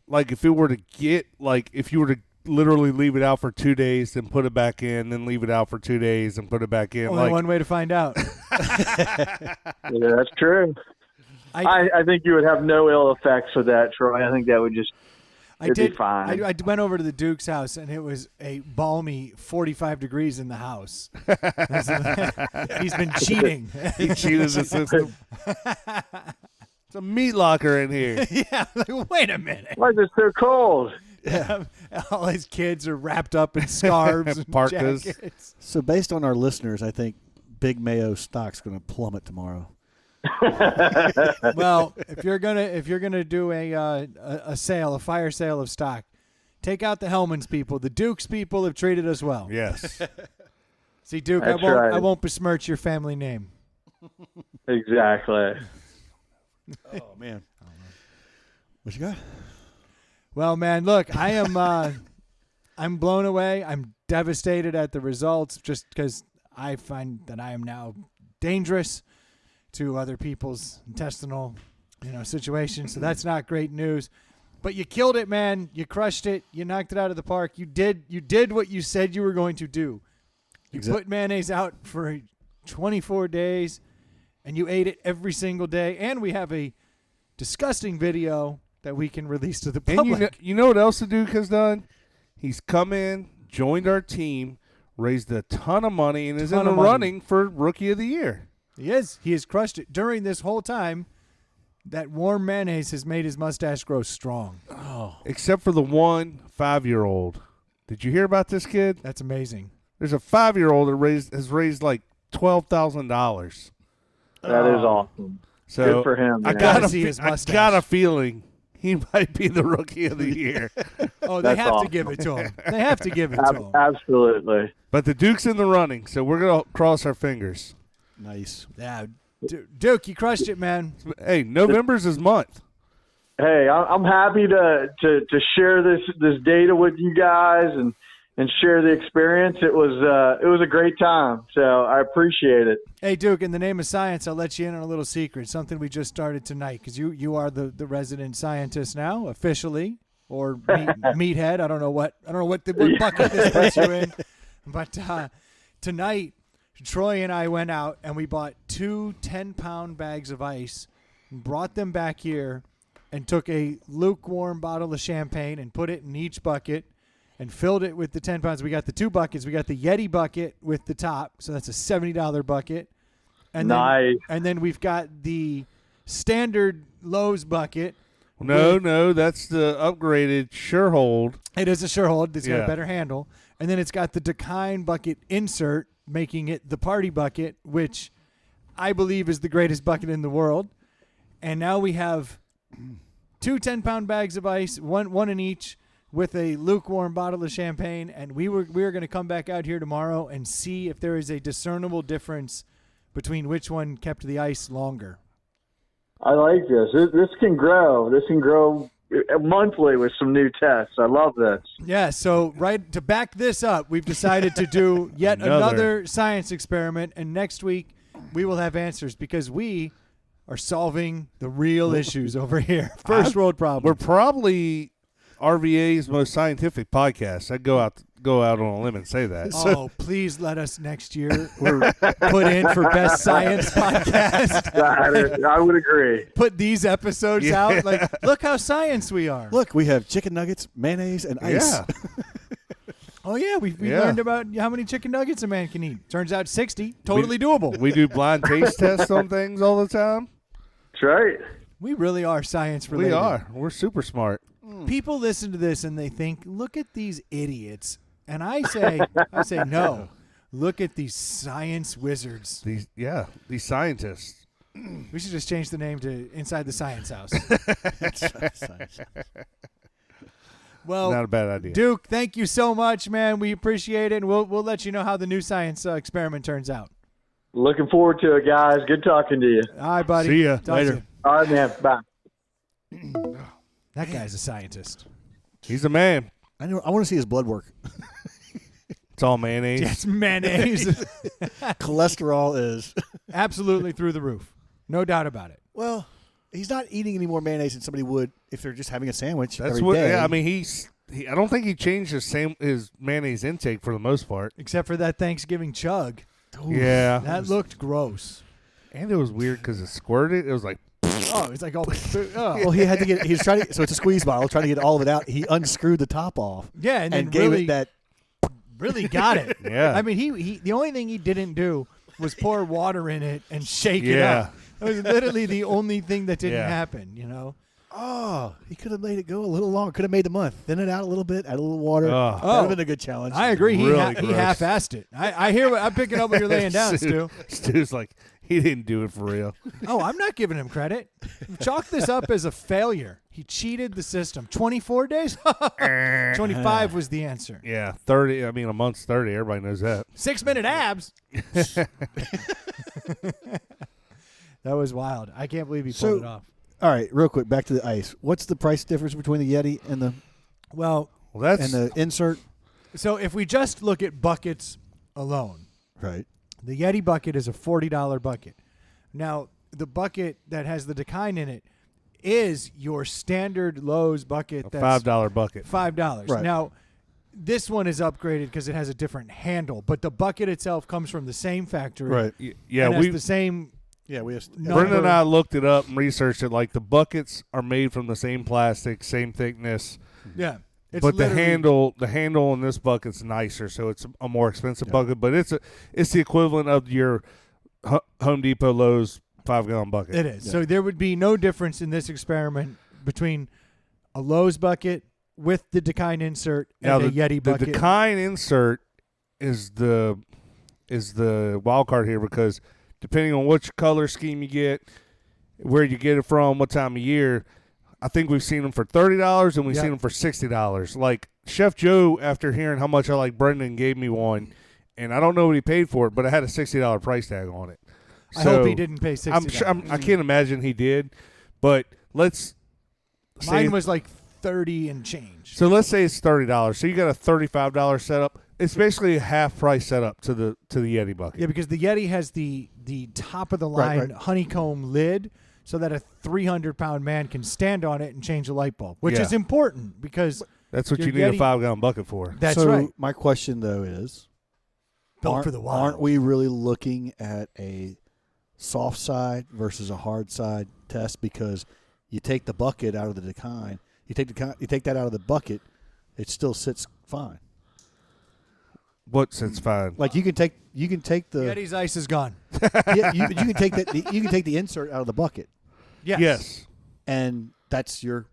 like if it were to get, like if you were to literally leave it out for 2 days, then put it back in, then leave it out for 2 days and put it back in. Only Like, one way to find out. yeah, that's true. I I think you would have no ill effects with that, Troy. I think that would just it'd be did. fine. I went over to the Duke's house, and it was a balmy 45 degrees in the house. He's been cheating. he cheated the system. It's a meat locker in here. Yeah, like, wait a minute. Why is it so cold? All his kids are wrapped up in scarves and Parkas. jackets. So based on our listeners, I think Big Mayo stock's going to plummet tomorrow. Well, if you're gonna do a sale, a fire sale of stock, take out the Hellman's people. The Duke's people have treated us well. Yes. See, Duke, That's I right. won't besmirch your family name. Exactly. Oh man. What you got? Well, man, look, I am I'm blown away. I'm devastated at the results just because I find that I am now dangerous to other people's intestinal, situations. So that's not great news. But you killed it, man. You crushed it. You knocked it out of the park. You did what you said you were going to do. You put mayonnaise out for 24 days, and you ate it every single day. And we have a disgusting video that we can release to the public. And you know what else the Duke has done? He's come in, joined our team, raised a ton of money, and is in Ton the of money. running for Rookie of the Year. He is. He has crushed it. During this whole time, that warm mayonnaise has made his mustache grow strong. Oh, Except for the one 5-year-old. Did you hear about this kid? That's amazing. There's a 5-year-old that has raised like $12,000. That is awesome. So Good for him. I man. gotta got see his mustache. I got a feeling he might be the Rookie of the Year. Oh, they That's have to awesome. give it to him. They have to give it to him. Absolutely. But the Duke's in the running, so we're gonna cross our fingers. Nice. Yeah, Duke, you crushed it, man. Hey, November's his month. Hey, I'm happy to share this data with you guys and share the experience. It was a great time, so I appreciate it. Hey, Duke, in the name of science, I'll let you in on a little secret, something we just started tonight, because you are the resident scientist now, officially, or meathead. I don't know what bucket this puts you in. But tonight, Troy and I went out and we bought 2 10-pound bags of ice, brought them back here, and took a lukewarm bottle of champagne and put it in each bucket and filled it with the 10 pounds. We got the 2 buckets. We got the Yeti bucket with the top, so that's a $70 bucket. And nice. Then we've got the standard Lowe's bucket. No, that's the upgraded Surehold. It is a Surehold. It's got a better handle. And then it's got the Dakine bucket insert, making it the party bucket, which I believe is the greatest bucket in the world. And now we have 2 10-pound bags of ice, one in each, with a lukewarm bottle of champagne. And we are going to come back out here tomorrow and see if there is a discernible difference between which one kept the ice longer. I like this. This can grow. This can grow monthly with some new tests. I love this. Yeah, so right to back this up, we've decided to do yet another science experiment, and next week we will have answers because we are solving the real issues over here. First world problems. We're probably RVA's most scientific podcast. I'd go out on a limb and say that. Oh, please let us next year put in for best science podcast. I would agree. Put these episodes out. Like, look how science we are. Look, we have chicken nuggets, mayonnaise, and ice. Yeah. Oh, yeah, we learned about how many chicken nuggets a man can eat. Turns out 60. Totally doable. We do blind taste tests on things all the time. That's right. We really are science related. We are. We're super smart. People listen to this and they think, look at these idiots. And I say no. Look at these science wizards. These scientists. We should just change the name to Inside the Science House. Well, not a bad idea. Duke, thank you so much, man. We appreciate it, and we'll let you know how the new science experiment turns out. Looking forward to it, guys. Good talking to you. All right, buddy. See ya. Talk Later. to you. All right, man. Bye. That guy's a scientist. He's a man. I want to see his blood work. It's all mayonnaise. It's mayonnaise. Cholesterol is Absolutely through the roof. No doubt about it. well. He's not eating any more mayonnaise than somebody would if they're just having a sandwich That's every what. day. Yeah, I mean, I don't think he changed his mayonnaise intake for the most part. Except for that Thanksgiving chug. Yeah, That looked gross. and it was weird because it squirted. It was like, Oh, it's like, oh. Well, he had to get. He's trying to. So it's a squeeze bottle, trying to get all of it out. He unscrewed the top off. Yeah, and then gave really, it that. really got it. Yeah. I mean, he the only thing he didn't do was pour water in it and shake it Yeah. up. That was literally the only thing that didn't Yeah. happen, you know? Oh, he could have made it go a little longer. Could have made the month. Thin it out a little bit. Add a little water. Oh. That would have been a good challenge. I agree. He Really he gross. half-assed it. I hear what I'm picking up what you're laying down, Stu. Stu's like, he didn't do it for real. Oh, I'm not giving him credit. Chalk this up as a failure. He cheated the system. 24 days? 25 was the answer. Yeah, 30. I mean, a month's 30. Everybody knows that. 6-minute abs. That was wild. I can't believe he pulled it off. All right, real quick, back to the ice. What's the price difference between the Yeti and the Well, the insert? so if we just look at buckets alone, Right. the Yeti bucket is a $40 bucket. Now, the bucket that has the Dakine in it is your standard Lowe's bucket. a That's $5 bucket. $5. Right. Now, this one is upgraded because it has a different handle, but the bucket itself comes from the same factory. Right. Yeah, and has we. the same. Yeah, we have. No. Brendan and number. I looked it up and researched it. Like the buckets are made from the same plastic, same thickness, Yeah. It's but the literally- handle in this bucket's nicer, so it's a more expensive bucket. But it's the equivalent of your Home Depot Lowe's 5-gallon bucket. It is. So there would be no difference in this experiment between a Lowe's bucket with the Dakine insert and Now the Yeti bucket. The Dakine insert is the wild card here because depending on which color scheme you get, where you get it from, what time of year, I think we've seen them for $30 and we've seen them for $60. Like Chef Joe, after hearing how much I like Brendan, gave me one, and I don't know what he paid for it, but it had a $60 price tag on it. I hope he didn't pay $60. I'm sure, I can't imagine he did, but let's Mine say, was like 30 and change. so let's say it's $30. So you got a $35 setup. It's basically a half price setup to the Yeti bucket. Yeah, because the Yeti has the top of the line honeycomb lid, so that a 300-pound man can stand on it and change a light bulb, which is important because that's what your you need a Yeti- 5-gallon bucket for. That's so right. my question though is, Built for the wild. aren't we really looking at a soft side versus a hard side test? Because you take the bucket out of the decline, you take that out of the bucket, it still sits fine. What sits fine? Like you can take the Yeti's ice is gone. yeah, you can take that you can take the insert out of the bucket, Yes. and that's your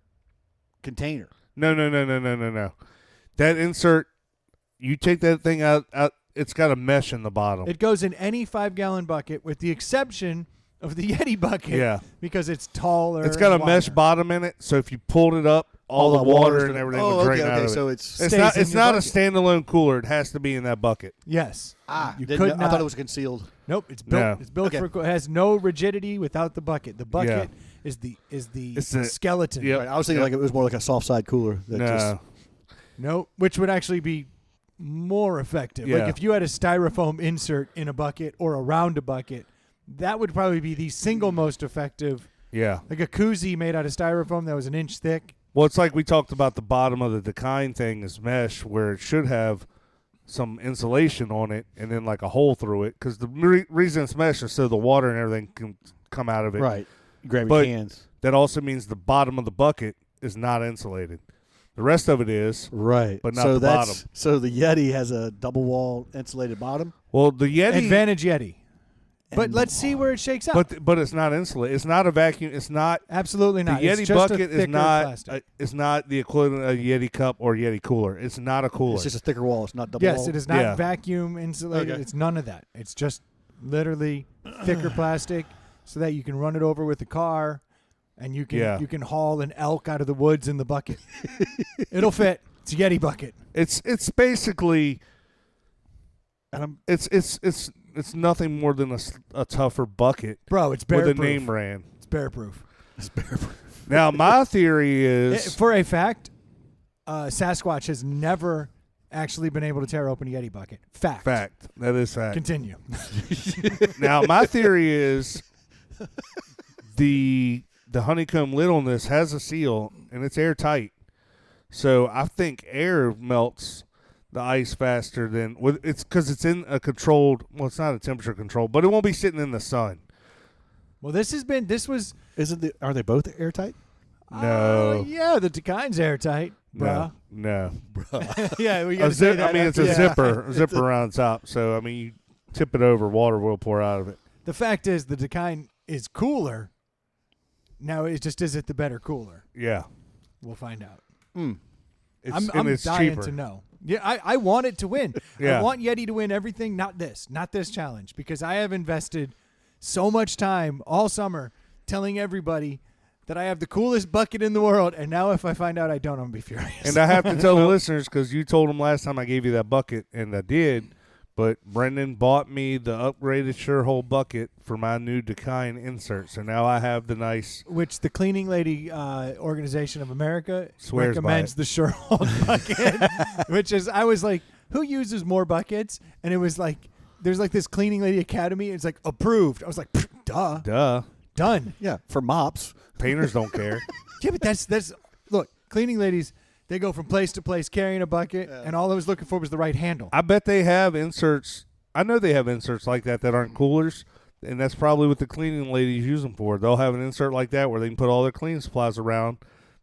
container. No. That insert, you take that thing out. It's got a mesh in the bottom. It goes in any 5-gallon bucket with the exception of the Yeti bucket. Yeah. Because it's taller. It's got a and mesh wider. bottom in it, so if you pulled it up, all the water and everything would drain out of it. So it's Stays in It's your not a bucket. standalone cooler. It has to be in that bucket. Yes. You didn't could know- I not. thought it was concealed. Nope. It's built. No. It's built Okay. for. It has no rigidity without the bucket. The bucket is the It's a- skeleton. Yep. Right, I was thinking like it was more like a soft side cooler. That No. No, which would actually be more effective. Yeah. Like if you had a styrofoam insert in a bucket or around a bucket, that would probably be the single most effective. Yeah. Like a koozie made out of styrofoam that was an inch thick. Well, it's like we talked about the bottom of the decline thing is mesh, where it should have some insulation on it and then like a hole through it. Because the reason it's mesh is so the water and everything can come out of it. right. You grab your But- cans. That also means the bottom of the bucket is not insulated. The rest of it is. Right. But not so the that's, bottom. So the Yeti has a double wall insulated bottom. Well, the Yeti, Advantage Yeti. But And- let's see where it shakes out. but it's not insulated. It's not a vacuum. It's not. Absolutely The not. It's Yeti just a bucket is thicker not. plastic. It's not the equivalent of a Yeti cup or Yeti cooler. It's not a cooler. It's just a thicker wall. It's not double Yes, wall. it is not Yeah. vacuum insulated. Okay. It's none of that. It's just literally thicker plastic so that you can run it over with the car and you can haul an elk out of the woods in the bucket. It'll fit. It's a Yeti bucket. It's basically. And I'm, It's nothing more than a tougher bucket Bro, it's bear with a proof. name brand. It's bear proof. Now, my theory is For a fact, Sasquatch has never actually been able to tear open a Yeti bucket. Fact. That is fact. Continue. Now, my theory is the honeycomb lid on this has a seal and it's airtight. So I think air melts the ice faster than it's because it's in a controlled. Well, it's not a temperature control, but it won't be sitting in the sun. Well, this was. are they both airtight? No. Yeah, the Dekine's airtight, bruh. No. Yeah, we A got to say zip, that. I mean, it's after a that. zipper around top. So I mean, you tip it over, water will pour out of it. The fact is, the Dekine is cooler. Now, it just is it the better cooler? Yeah. We'll find out. It's I'm dying cheaper. to know. Yeah, I want it to win. Yeah. I want Yeti to win everything, not this challenge, because I have invested so much time all summer telling everybody that I have the coolest bucket in the world, and now if I find out I don't, I'm going to be furious. And I have to tell the listeners, because you told them last time I gave you that bucket, and I did, but Brendan bought me the upgraded Sure-Hole bucket for my new Dekine insert. So now I have the nice... Which the Cleaning Lady Organization of America Swears by recommends it. the Sure-Hole bucket, which is, I was like, who uses more buckets? And it was like, there's like this Cleaning Lady Academy. It's like, approved. I was like, duh. Duh. Done. Yeah, for mops. Painters don't care. Yeah, but that's look, cleaning ladies, they go from place to place carrying a bucket, and all I was looking for was the right handle. I bet they have inserts. I know they have inserts like that aren't coolers, and that's probably what the cleaning ladies use them for. They'll have an insert like that where they can put all their cleaning supplies around,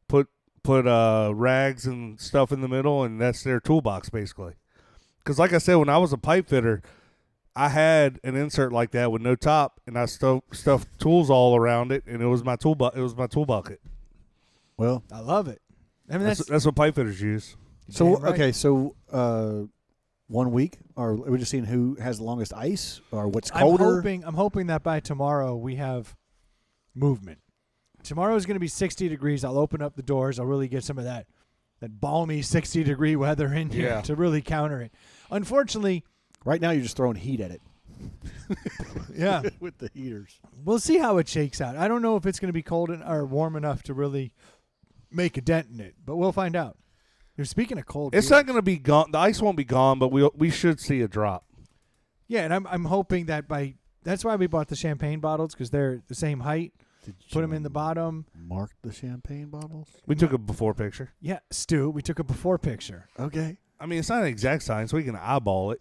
put rags and stuff in the middle, and that's their toolbox basically. Because like I said, when I was a pipe fitter, I had an insert like that with no top, and I stuffed tools all around it, and it was my tool bucket. Well, I love it. I mean, That's what pipe fitters use. so Damn right. okay, so 1 week, or we're just seeing who has the longest ice, or what's colder. I'm hoping that by tomorrow we have movement. Tomorrow is going to be 60 degrees. I'll open up the doors. I'll really get some of that balmy 60-degree weather in here Yeah. to really counter it. Unfortunately, Right now, you're just throwing heat at it. Yeah. with the heaters. We'll see how it shakes out. I don't know if it's going to be cold or warm enough to really make a dent in it, but we'll find out. You're speaking of cold. It's not going to be gone. The ice won't be gone, but we should see a drop. Yeah, and I'm hoping that that's why we bought the champagne bottles, because they're the same height. Put them in the bottom. Mark the champagne bottles. We took a before picture. Yeah, Stu, we took a before picture. Okay. I mean, it's not an exact science. We can eyeball it.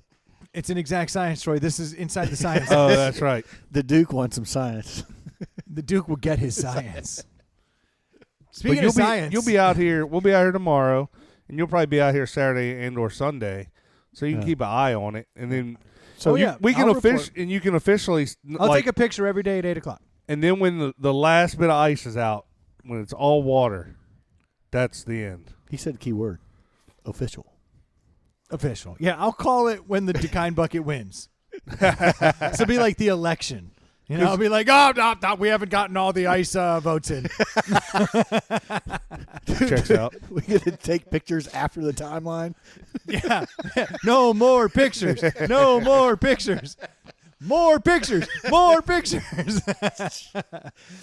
It's an exact science, Troy. This is inside the science. Oh, that's right. The Duke wants some science. The Duke will get his science. But Speaking of science, you'll be out here. We'll be out here tomorrow, and you'll probably be out here Saturday and or Sunday, so you can keep an eye on it, and then So we can I'll and you can officially. I'll take a picture every day at 8:00. And then when the last bit of ice is out, when it's all water, that's the end. he said key word. Official. Official. Yeah, I'll call it when the Decine bucket wins. So it'll be like the election. You know, I'll be like, oh, no, we haven't gotten all the ice votes in. Checks out. We get to take pictures after the timeline. Yeah. No more pictures. No more pictures. More pictures. More pictures.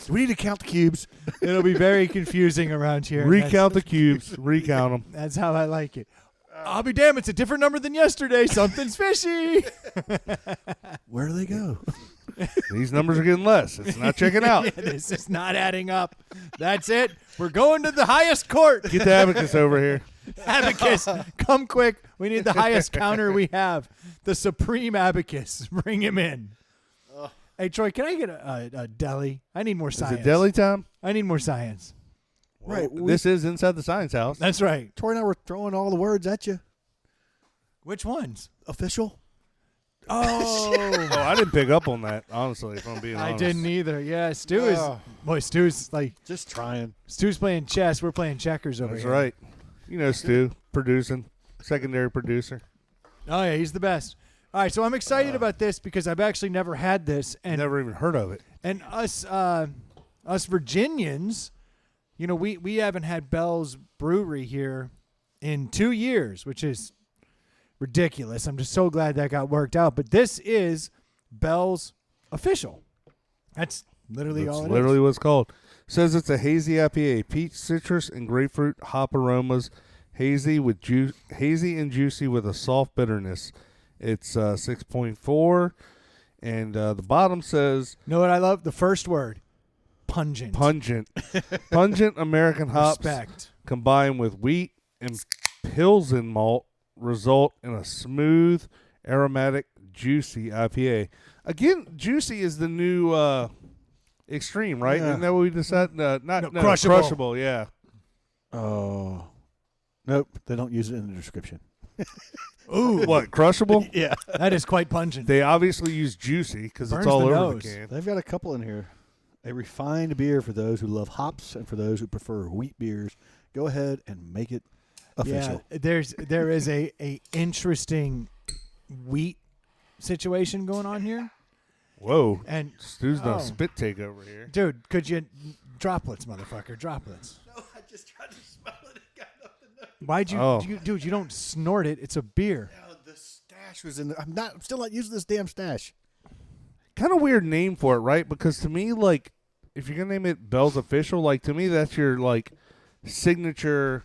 We need to count the cubes. It'll be very confusing around here. Recount the cubes. Recount them. That's how I like it. I'll be damned, it's a different number than yesterday. Something's fishy. Where do they go? These numbers are getting less. It's not checking out. Yeah, this is not adding up. That's it. We're going to the highest court. Get the abacus over here. Abacus, come quick. We need the highest counter we have. The supreme abacus. Bring him in. Hey, Troy, can I get a deli? I need more Is science. it deli time? I need more science. Right. This is Inside the Science House. That's right. Troy and I were throwing all the words at you. Which ones? Official. Oh, Oh, I didn't pick up on that, honestly, if I'm being honest. I didn't either. Yeah, Stu's Just trying. Stu's playing chess. We're playing checkers over That's here. right. You know Stu, producing, secondary producer. Oh yeah, he's the best. All right, so I'm excited about this because I've actually never had this, and Never even heard of it. and us Virginians, you know, we haven't had Bell's Brewery here in 2 years, which is ridiculous. I'm just so glad that got worked out. But this is Bell's Official. That's literally all it is. Literally what it's called. Says it's a hazy IPA, peach, citrus, and grapefruit hop aromas, hazy and juicy with a soft bitterness. It's 6.4, and the bottom says You know what I love? The first word, pungent. pungent. Pungent American hops Respect. combined with wheat and Pilsen malt result in a smooth, aromatic, juicy IPA. Again, juicy is the new extreme, right? Yeah. Isn't that what we decided? Crushable. Crushable, yeah. Oh. Nope. They don't use it in the description. Ooh, What, crushable? Yeah. that is quite pungent. They obviously use juicy because it's Burns all the over nose. the can. They've got a couple in here. A refined beer for those who love hops and for those who prefer wheat beers. Go ahead and make it official. Yeah, there is a interesting wheat situation going on here. Whoa. And Stu's done Oh. a spit take over here. dude, could you droplets, motherfucker, droplets? No, I just tried to smell it. It got nothing. Why'd you, Oh. dude? You don't snort it. It's a beer. The stash was in there. I'm still not using this damn stash. Kind of weird name for it, right? Because to me, like, if you're going to name it Bell's Official, like, to me, that's your, like, signature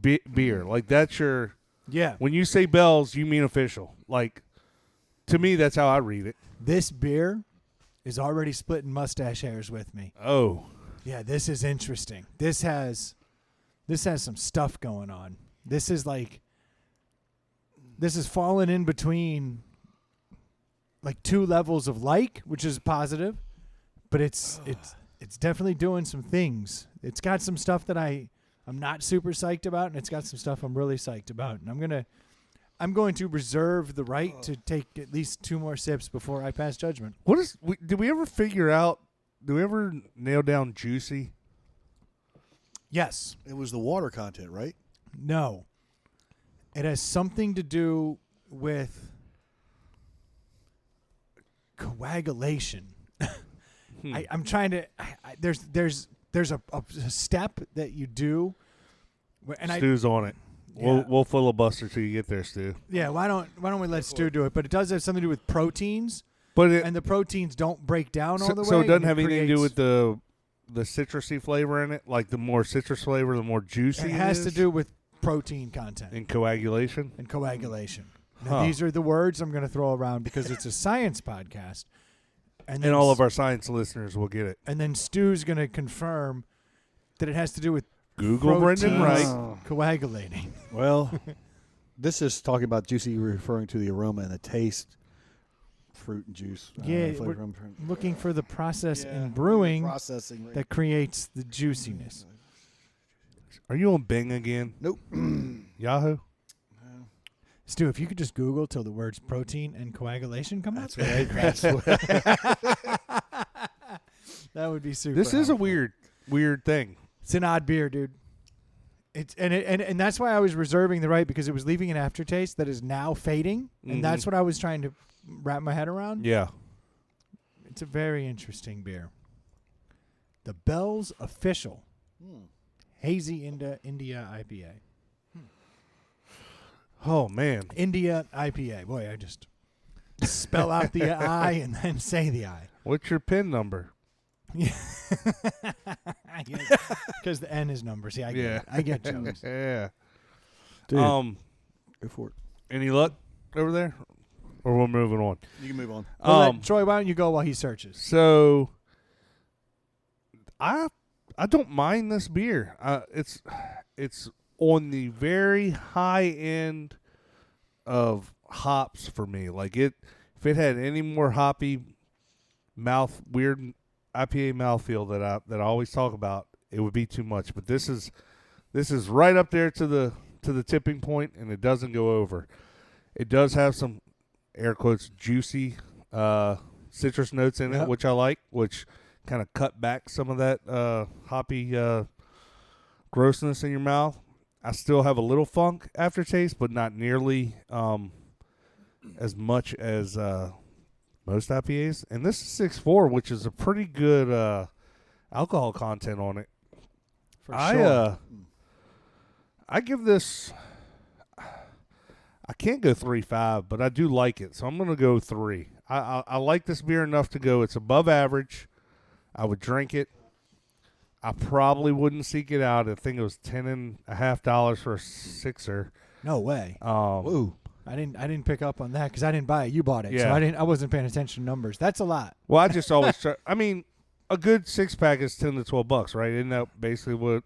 beer. Like, that's your, Yeah, when you say Bell's, you mean official. Like, to me, that's how I read it. this beer is already splitting mustache hairs with me. Oh. Yeah, this is interesting. This has some stuff going on. This is fallen in between like two levels of which is positive, but it's definitely doing some things. It's got some stuff that I'm not super psyched about, and it's got some stuff I'm really psyched about. And I'm going to reserve the right to take at least 2 more sips before I pass judgment. Did we ever figure out, did we ever nail down juicy? Yes. It was the water content, right? No. It has something to do with coagulation. I'm trying to. There's a step that you do, and Stu's on it. We'll filibuster till you get there, Stu. Yeah, why don't we let Stu do it? But it does have something to do with proteins, But and the proteins don't break down all the way. So it doesn't and have anything to do creates- with the citrusy flavor in it. Like the more citrus flavor, the more juicy It has to do with protein content in coagulation. and coagulation. Now, Huh. these are the words I'm going to throw around because it's a science podcast, And all of our science listeners will get it. And then Stu's going to confirm that it has to do with Google Brendan proteins Wright. coagulating. Well, this is talking about juicy, referring to the aroma and the taste, fruit and juice. Yeah, flavor. we're looking for the process in brewing processing. that creates the juiciness. Are you on Bing again? Nope. Yahoo? Stu, if you could just Google till the words protein and coagulation come up, That's right. That's what. that would be super. This is a helpful. weird thing. It's an odd beer, dude. It's and that's why I was reserving the right, because it was leaving an aftertaste that is now fading, and that's what I was trying to wrap my head around. Yeah. It's a very interesting beer. The Bell's Official Hazy India IPA. Oh man. India IPA. Boy, I just spell out the I and then say the I. What's your PIN number? Because the N is numbers. Yeah, Yeah. I get jokes. Yeah. Dude, Go for it. any luck over there? Or we're moving on. You can move on. Well, Troy, why don't you go while he searches? So I don't mind this beer. It's on the very high end of hops for me. Like if it had any more hoppy weird IPA mouthfeel that I always talk about, it would be too much. But this is right up there to the tipping point, and it doesn't go over. It does have some air quotes juicy citrus notes in it, which I like, which kind of cut back some of that hoppy grossness in your mouth. I still have a little funk aftertaste, but not nearly as much as most IPAs. And this is 6.4, which is a pretty good alcohol content on it. For sure. I give this. I can't go 3.5, but I do like it, so I'm going to go 3. I like this beer enough to go. It's above average. I would drink it. I probably wouldn't seek it out. I think it was $10.50 for a sixer. No way. Whoa. I didn't pick up on that because I didn't buy it. You bought it, so Yeah. I wasn't paying attention to numbers. That's a lot. Well, I just always try. I mean, a good 6-pack is $10 to $12, right? Isn't that basically what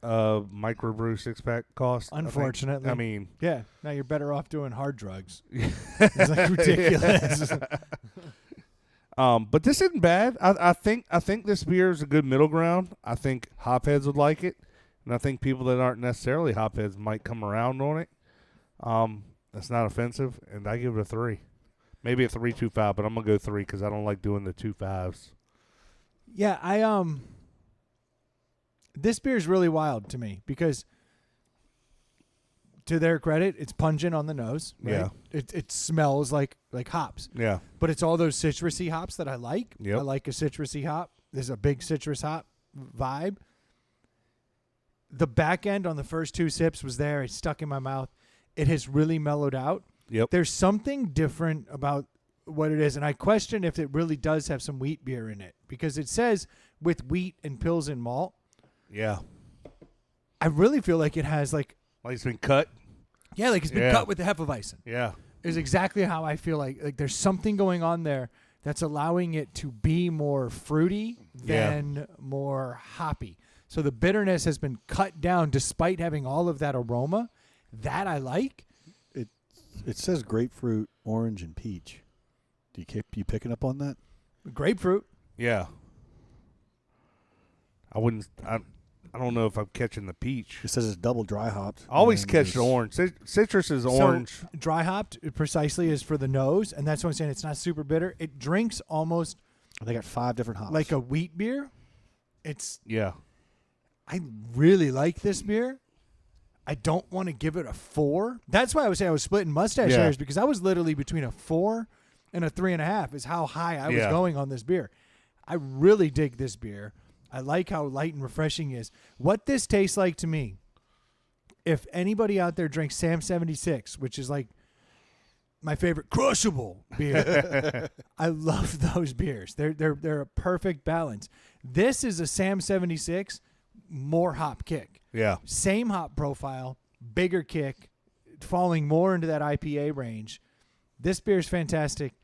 microbrew 6-pack costs? Unfortunately. I mean, Yeah. Now you're better off doing hard drugs. It's like ridiculous. but this isn't bad. I think this beer is a good middle ground. I think hopheads would like it, and I think people that aren't necessarily hopheads might come around on it. That's not offensive, and I give it a 3, maybe a 3.25, but I'm gonna go 3 because I don't like doing the 2.5s. Yeah, this beer is really wild to me because, to their credit, it's pungent on the nose. Right? Yeah. It smells like hops, Yeah, but it's all those citrusy hops that I like. Yep. I like a citrusy hop. There's a big citrus hop vibe. The back end on the first 2 sips was there. It stuck in my mouth. It has really mellowed out. Yep. There's something different about what it is, and I question if it really does have some wheat beer in it because it says with wheat and Pilsen malt. Yeah. I really feel like it has like It's been cut. yeah, like it's been Yeah. cut with the Hefeweizen. Yeah. Is exactly how I feel like there's something going on there that's allowing it to be more fruity than more hoppy. So the bitterness has been cut down despite having all of that aroma. That I like. It says grapefruit, orange, and peach. Do you picking up on that? Grapefruit. Yeah. I don't know if I'm catching the peach. It says it's double dry hopped. I always and catch the there's- orange. Citrus is orange. So dry hopped precisely is for the nose, and that's what I'm saying. It's not super bitter. It drinks almost They got 5 different hops. like a wheat beer. Yeah. I really like this beer. I don't want to give it a 4. That's why I was saying I was splitting mustache Yeah. hairs because I was literally between a 4 and a 3.5 is how high I was Yeah. going on this beer. I really dig this beer. I like how light and refreshing it is. What this tastes like to me if anybody out there drinks Sam 76, which is like my favorite crushable beer, I love those beers. They're a perfect balance. This is a Sam 76, more hop kick. Yeah. Same hop profile, bigger kick, falling more into that IPA range. This beer is fantastic.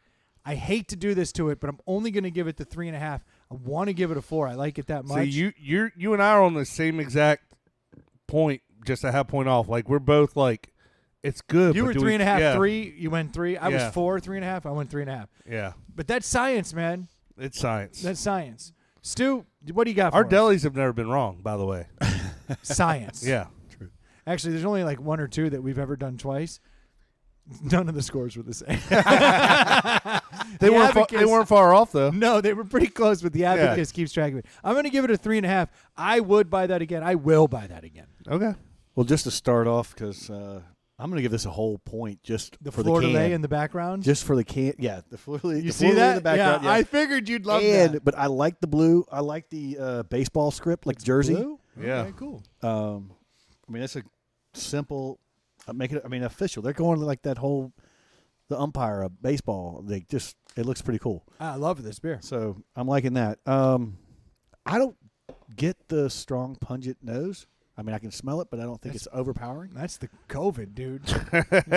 I hate to do this to it, but I'm only going to give it the 3.5. I want to give it a 4. I like it that much. So you and I are on the same exact point, just a half point off. Like we're both like, it's good. You were 3.5, 3. You went 3. I was Yeah. 4, 3.5. I went 3.5. Yeah. But that's science, man. It's science. That's science. Stu, what do you got for Our us? delis have never been wrong, by the way. Science. Yeah. Actually, there's only like 1 or 2 that we've ever done twice. None of the scores were the same. They weren't far off though. No, they were pretty close, but the Abacus keeps track of it. I'm going to give it a 3.5. I would buy that again. I will buy that again. Okay. Well, just to start off, because I'm going to give this a whole point just The for fleur de the lis can. in the background. Just for the can. Yeah, the fleur de lis. You the see fleur de lis that? in the background. Yeah, I figured you'd love and, that. But I like the blue. I like the baseball script, like jersey. Blue? Yeah. Okay, cool. I mean, it's a simple. Make it. I mean, official. They're going like that whole the umpire of baseball. It looks pretty cool. I love this beer. So I'm liking that. I don't get the strong pungent nose. I mean, I can smell it, but I don't think it's overpowering. That's the COVID, dude.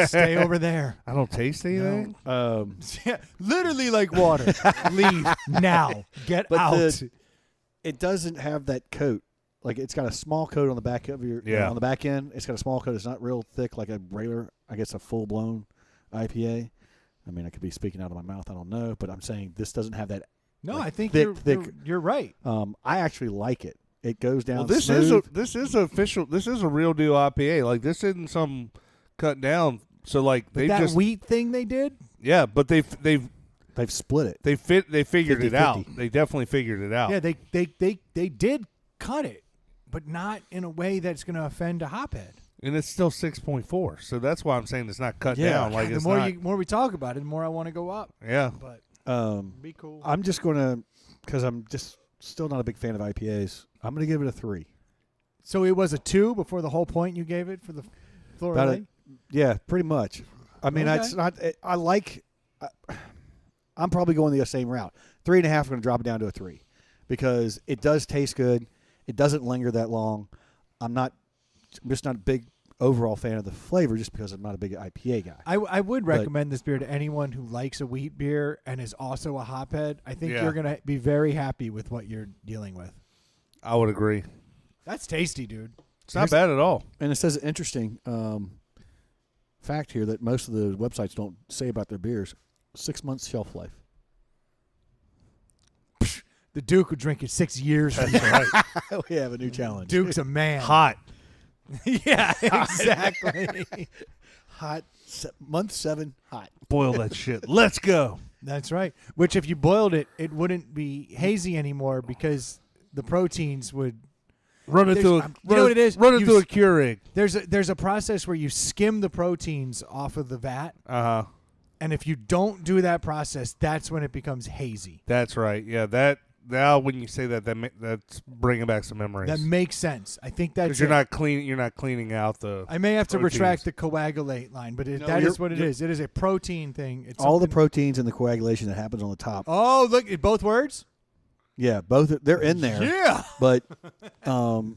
Stay over there. I don't taste anything. Yeah, literally like water. Leave now. Get But out. It doesn't have that coat. Like it's got a small coat on the back of your Yeah. on the back end. It's got a small coat. It's not real thick like a regular. I guess a full blown IPA. I mean, I could be speaking out of my mouth. I don't know, but I'm saying this doesn't have that. No, like, I think thick. you're right. I actually like it. It goes down. Well, this smooth. is official. This is a real deal IPA. Like this isn't some cut down. So like But they that just wheat thing they did. yeah, but they've split it. they figured it 50-50. out. They definitely figured it out. Yeah, they did cut it, but not in a way that's going to offend a hophead. And it's still 6.4. So that's why I'm saying it's not cut Yeah. down. Like the it's more not. more we talk about it, the more I want to go up. Yeah. But be cool. I'm just gonna because I'm just still not a big fan of IPAs. I'm gonna give it a 3. So it was a 2 before the whole point you gave it for the fleur de About lis? it. Yeah, pretty much. I mean, Okay. it's not. I like. I'm probably going the same route. 3.5. I'm going to drop it down to a 3 because it does taste good. It doesn't linger that long. I'm just not a big overall fan of the flavor just because I'm not a big IPA guy. I would But- recommend this beer to anyone who likes a wheat beer and is also a hophead. I think Yeah. you're going to be very happy with what you're dealing with. I would agree. That's tasty, dude. It's not bad at all. And it says an interesting fact here that most of the websites don't say about their beers: 6 months shelf life. The Duke would drink it 6 years from now. We have a new challenge. Duke's a man. Hot. Yeah, exactly. Hot. Month 7. Hot. Boil that shit. Let's go. That's right. Which, if you boiled it, it wouldn't be hazy anymore because the proteins would. Run it There's- through a you know what it is? Run it You through a s- Keurig. There's a process where you skim the proteins off of the vat, Uh huh. and if you don't do that process, that's when it becomes hazy. That's right. Yeah. That now when you say that's bringing back some memories. That makes sense. I think that's Because you're it. not clean. You're not cleaning out the. I may have to proteins. retract the coagulate line, but No, that you're- is what it is. It is a protein thing. It's All the something- proteins and the coagulation that happens on the top. Oh, look! Both words. Yeah, both they're in there. Yeah. But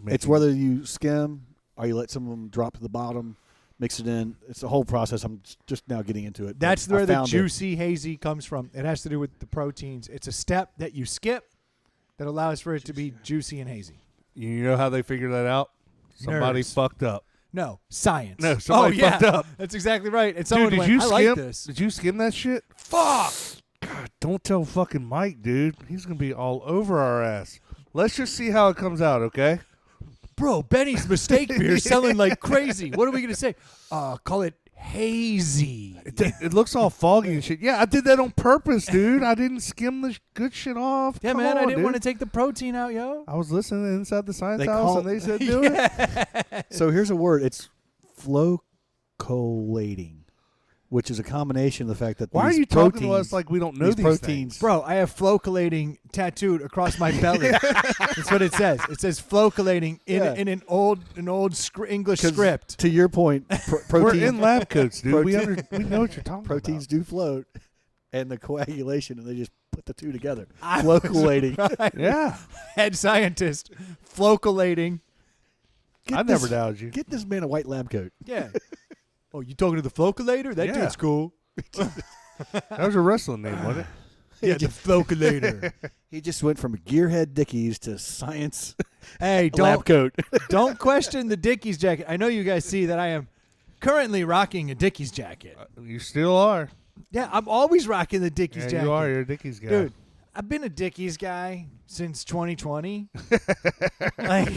it's whether you skim or you let some of them drop to the bottom, mix it in. It's a whole process. I'm just now getting into it. but That's I where the found it. juicy hazy comes from. It has to do with the proteins. It's a step that you skip that allows for it to be juicy and hazy. You know how they figured that out? Somebody Nerds. fucked up. No, science. No, somebody oh, yeah. fucked up. That's exactly right. And Dude, someone did went, you I skim? like this. Did you skim that shit? Fuck! God, don't tell fucking Mike, dude. He's gonna be all over our ass. Let's just see how it comes out, okay? Bro, Benny's mistake beer is selling like crazy. What are we going to say? Call it hazy. It looks all foggy and shit. Yeah, I did that on purpose, dude. I didn't skim the good shit off. Yeah, Come man, I on, didn't dude. want to take the protein out, yo. I was listening inside the science They house, call- and they said do it. So here's a word. It's flow collating. which is a combination of the fact that Why are these you proteins, talking to us like we don't know these proteins, things? Bro, I have flow-collating tattooed across my belly. That's what it says. It says flow-collating in an old English 'cause script. To your point, We're protein, in lab coats, dude. We Protein- know what you're talking proteins about. do float, and the coagulation, and they just put the two together. I Flow was collating. right. Yeah, Head scientist, flow-collating. I never doubted you. Get this man a white lab coat. Yeah. Oh, you talking to the flow-collator? That Yeah. dude's cool. That was your wrestling name, wasn't it? Yeah, the flow-collator. He just went from Gearhead Dickies to Science Hey, lab coat. don't question the Dickies jacket. I know you guys see that I am currently rocking a Dickies jacket. You still are. Yeah, I'm always rocking the Dickies Yeah, jacket. you are. You're a Dickies guy. Dude, I've been a Dickies guy since 2020. Like,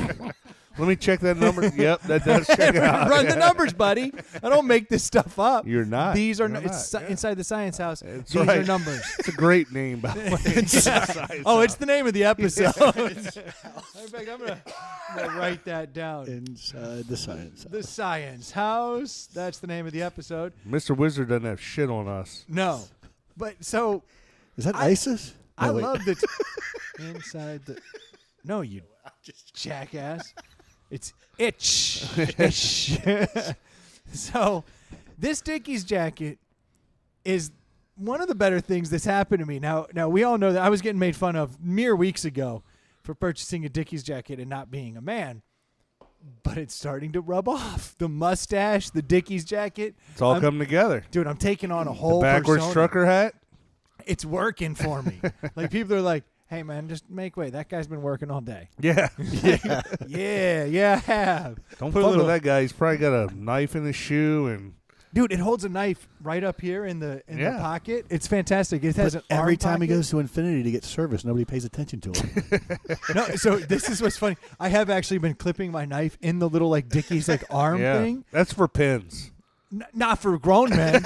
Let me check that number. Yep, that does check it out. run the numbers, buddy. I don't make this stuff up. You're not. These are You're it's not, yeah. inside the science house. That's These right. are numbers. It's a great name, by the way. Oh, it's the name of the episode. In fact, I'm gonna write that down. Inside the Science House. The Science House. That's the name of the episode. Mr. Wizard doesn't have shit on us. No, but so Is that I- ISIS? I No, wait. love the inside the. No, you jackass. It's itch. Itch. So, this Dickies jacket is one of the better things that's happened to me. Now we all know that I was getting made fun of mere weeks ago for purchasing a Dickies jacket and not being a man. But it's starting to rub off. The mustache, the Dickies jacket. It's all I'm- coming together. Dude, I'm taking on a The whole backwards persona. trucker hat. It's working for me. Like, people are like, hey, man, just make way. That guy's been working all day. Yeah. Yeah, I have. Don't Put a fuck little- with that guy. He's probably got a knife in his shoe and Dude, it holds a knife right up here in the Yeah. pocket. It's fantastic. It has But an every arm time he pocket. goes to Infinity to get service, nobody pays attention to him. No, so this is what's funny. I have actually been clipping my knife in the little like Dickies like arm yeah. thing. That's for pins. Not for grown men.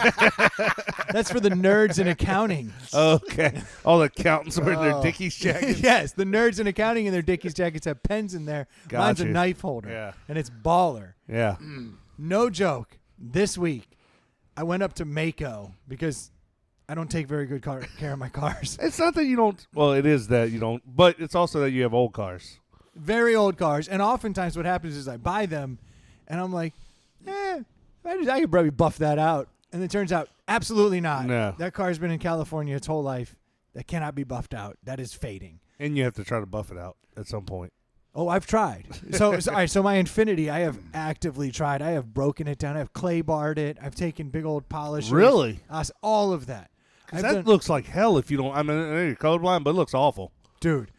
That's for the nerds in accounting. Okay. All the accountants wear their Oh. Dickies jackets. Yes, the nerds in accounting and their Dickies jackets have pens in there. Mine's a Gotcha. knife holder. Yeah. And it's baller. Yeah. No joke. This week, I went up to Mako because I don't take very good care of my cars. It's not that you don't. Well, it is that you don't, but it's also that you have old cars. Very old cars. And oftentimes what happens is I buy them and I'm like, I could probably buff that out. And it turns out, absolutely not. No. That car's been in California its whole life. That cannot be buffed out. That is fading. And you have to try to buff it out at some point. Oh, I've tried. So all right, so my Infinity, I have actively tried. I have broken it down. I have clay barred it. I've taken big old polishers. Really? All of that. I've That done- looks like hell if you don't. I mean, I know you're colorblind, but it looks awful. Dude,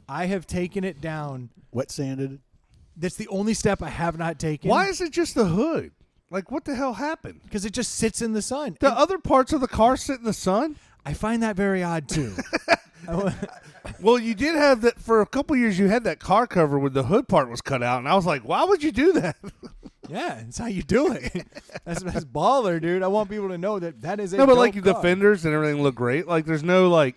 I have taken it down. Wet sanded. That's the only step I have not taken. Why is it just the hood? Like, what the hell happened? Because it just sits in the sun. The And other parts of the car sit in the sun? I find that very odd, too. Well, you did have that for a couple years. You had that car cover where the hood part was cut out, and I was like, "Why would you do that?" Yeah, that's how you do it. That's baller, dude. I want people to know that is a No, but dope like the car. fenders and everything look great. Like, there's no like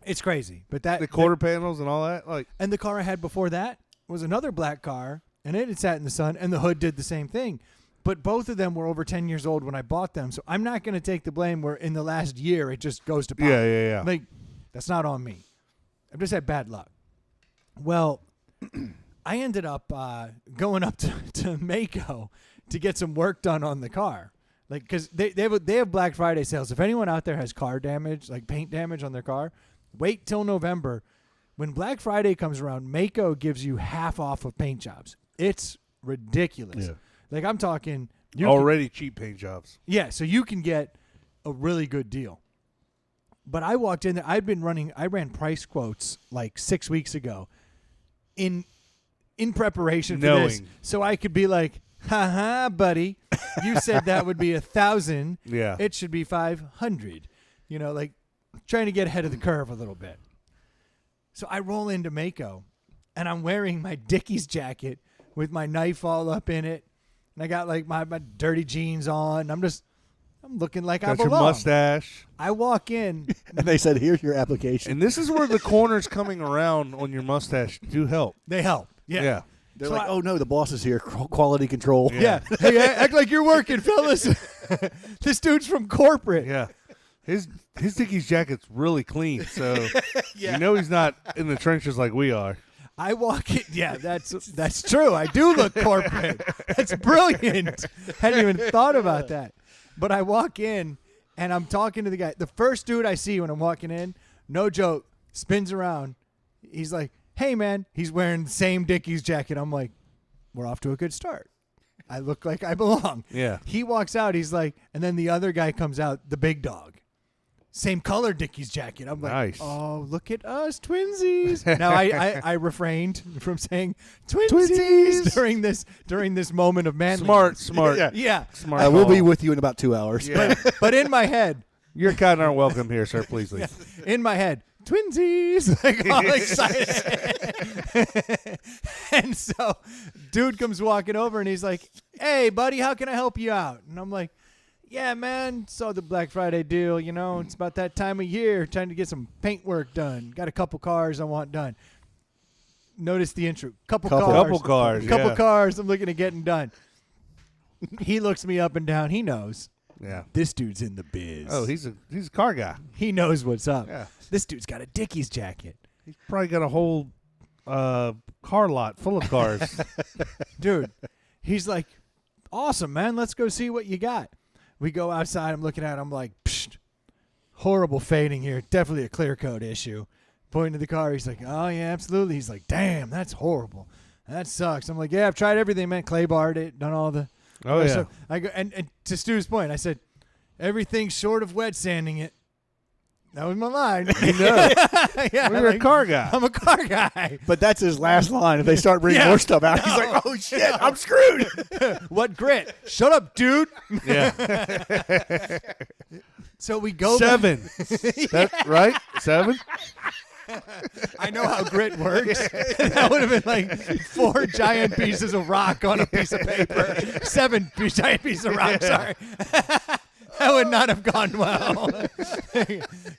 It's crazy. But that the quarter panels and all that. Like, and the car I had before that was another black car, and it had sat in the sun, and the hood did the same thing. But both of them were over 10 years old when I bought them, so I'm not going to take the blame where in the last year it just goes to pot. yeah. Like, that's not on me. I've just had bad luck. Well, I ended up going up to Mako to get some work done on the car. Like, because they have Black Friday sales. If anyone out there has car damage, like paint damage on their car, wait till November. When Black Friday comes around, Mako gives you half off of paint jobs. It's ridiculous. Yeah. Like, I'm talking. already cheap paint jobs. Yeah, so you can get a really good deal. But I walked in there. I ran price quotes like 6 weeks ago in preparation for this. Knowing. So I could be like, haha, buddy, you said that would be 1,000. Yeah. It should be 500. You know, like trying to get ahead of the curve a little bit. So I roll into Mako, and I'm wearing my Dickies jacket with my knife all up in it. And I got like my dirty jeans on. I'm looking like I Got your belong. mustache. I walk in. And they said, here's your application. And this is where the corners coming around on your mustache do help. They help. Yeah. They're So like, I- oh, no, the boss is here. Quality control. Yeah. Hey, act like you're working, fellas. This dude's from corporate. Yeah. His Dickies jacket's really clean, so you know he's not in the trenches like we are. I walk in. Yeah, that's true. I do look corporate. That's brilliant. Hadn't even thought about that. But I walk in, and I'm talking to the guy. The first dude I see when I'm walking in, no joke, spins around. He's like, "Hey, man." He's wearing the same Dickies jacket. I'm like, we're off to a good start. I look like I belong. Yeah. He walks out. He's like, and then the other guy comes out, the big dog. Same color Dickies jacket. I'm like, Nice. oh, look at us, twinsies. Now I refrained from saying twinsies, during this moment of manliness. Smart. Yeah. Smart. We'll call. be with you in about 2 hours. Yeah. But in my head, Your kind aren't welcome here, sir. Please leave. in my head, twinsies, like all excited. And so, dude comes walking over and he's like, "Hey, buddy, how can I help you out?" And I'm like, "Yeah, man, saw the Black Friday deal. You know, it's about that time of year, trying to get some paint work done. Got a couple cars I want done." Notice the intro. Couple Couple cars. yeah. cars I'm looking at getting done. He looks me up and down. He knows. Yeah. This dude's in the biz. Oh, he's a car guy. He knows what's up. Yeah. This dude's got a Dickies jacket. He's probably got a whole car lot full of cars. Dude, he's like, "Awesome, man. Let's go see what you got." We go outside. I'm looking at it. I'm like, "Psst, horrible fading here. Definitely a clear coat issue." Pointing to the car. He's like, "Oh, yeah, absolutely." He's like, "Damn, that's horrible. That sucks." I'm like, "Yeah, I've tried everything, man. Clay barred it, done all the." Oh, yeah. So I go, and to Stu's point, I said, "Everything short of wet sanding it." That was my line. You know. Yeah, You're a like, car guy. I'm a car guy. But that's his last line. If they start bringing more stuff out, he's like, "Oh shit, I'm screwed." What grit? Shut up, dude. Yeah. So we go 7. That, right? 7? I know how grit works. That would have been like 4 giant pieces of rock on a piece of paper. 7 giant pieces of rock, sorry. That would not have gone well.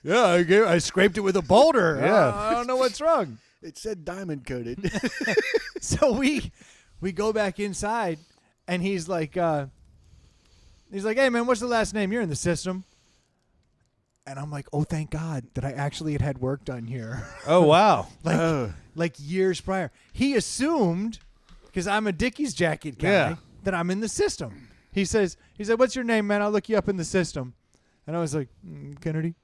Yeah, I scraped it with a boulder. Yeah. I don't know what's wrong. It said diamond coated. So we go back inside, and he's like, "Hey, man, what's the last name? You're in the system." And I'm like, "Oh, thank God that I actually had work done here." Oh, wow. Like years prior. He assumed, because I'm a Dickies jacket guy, Yeah. that I'm in the system. He said, "What's your name, man? I'll look you up in the system." And I was like, "Kennedy."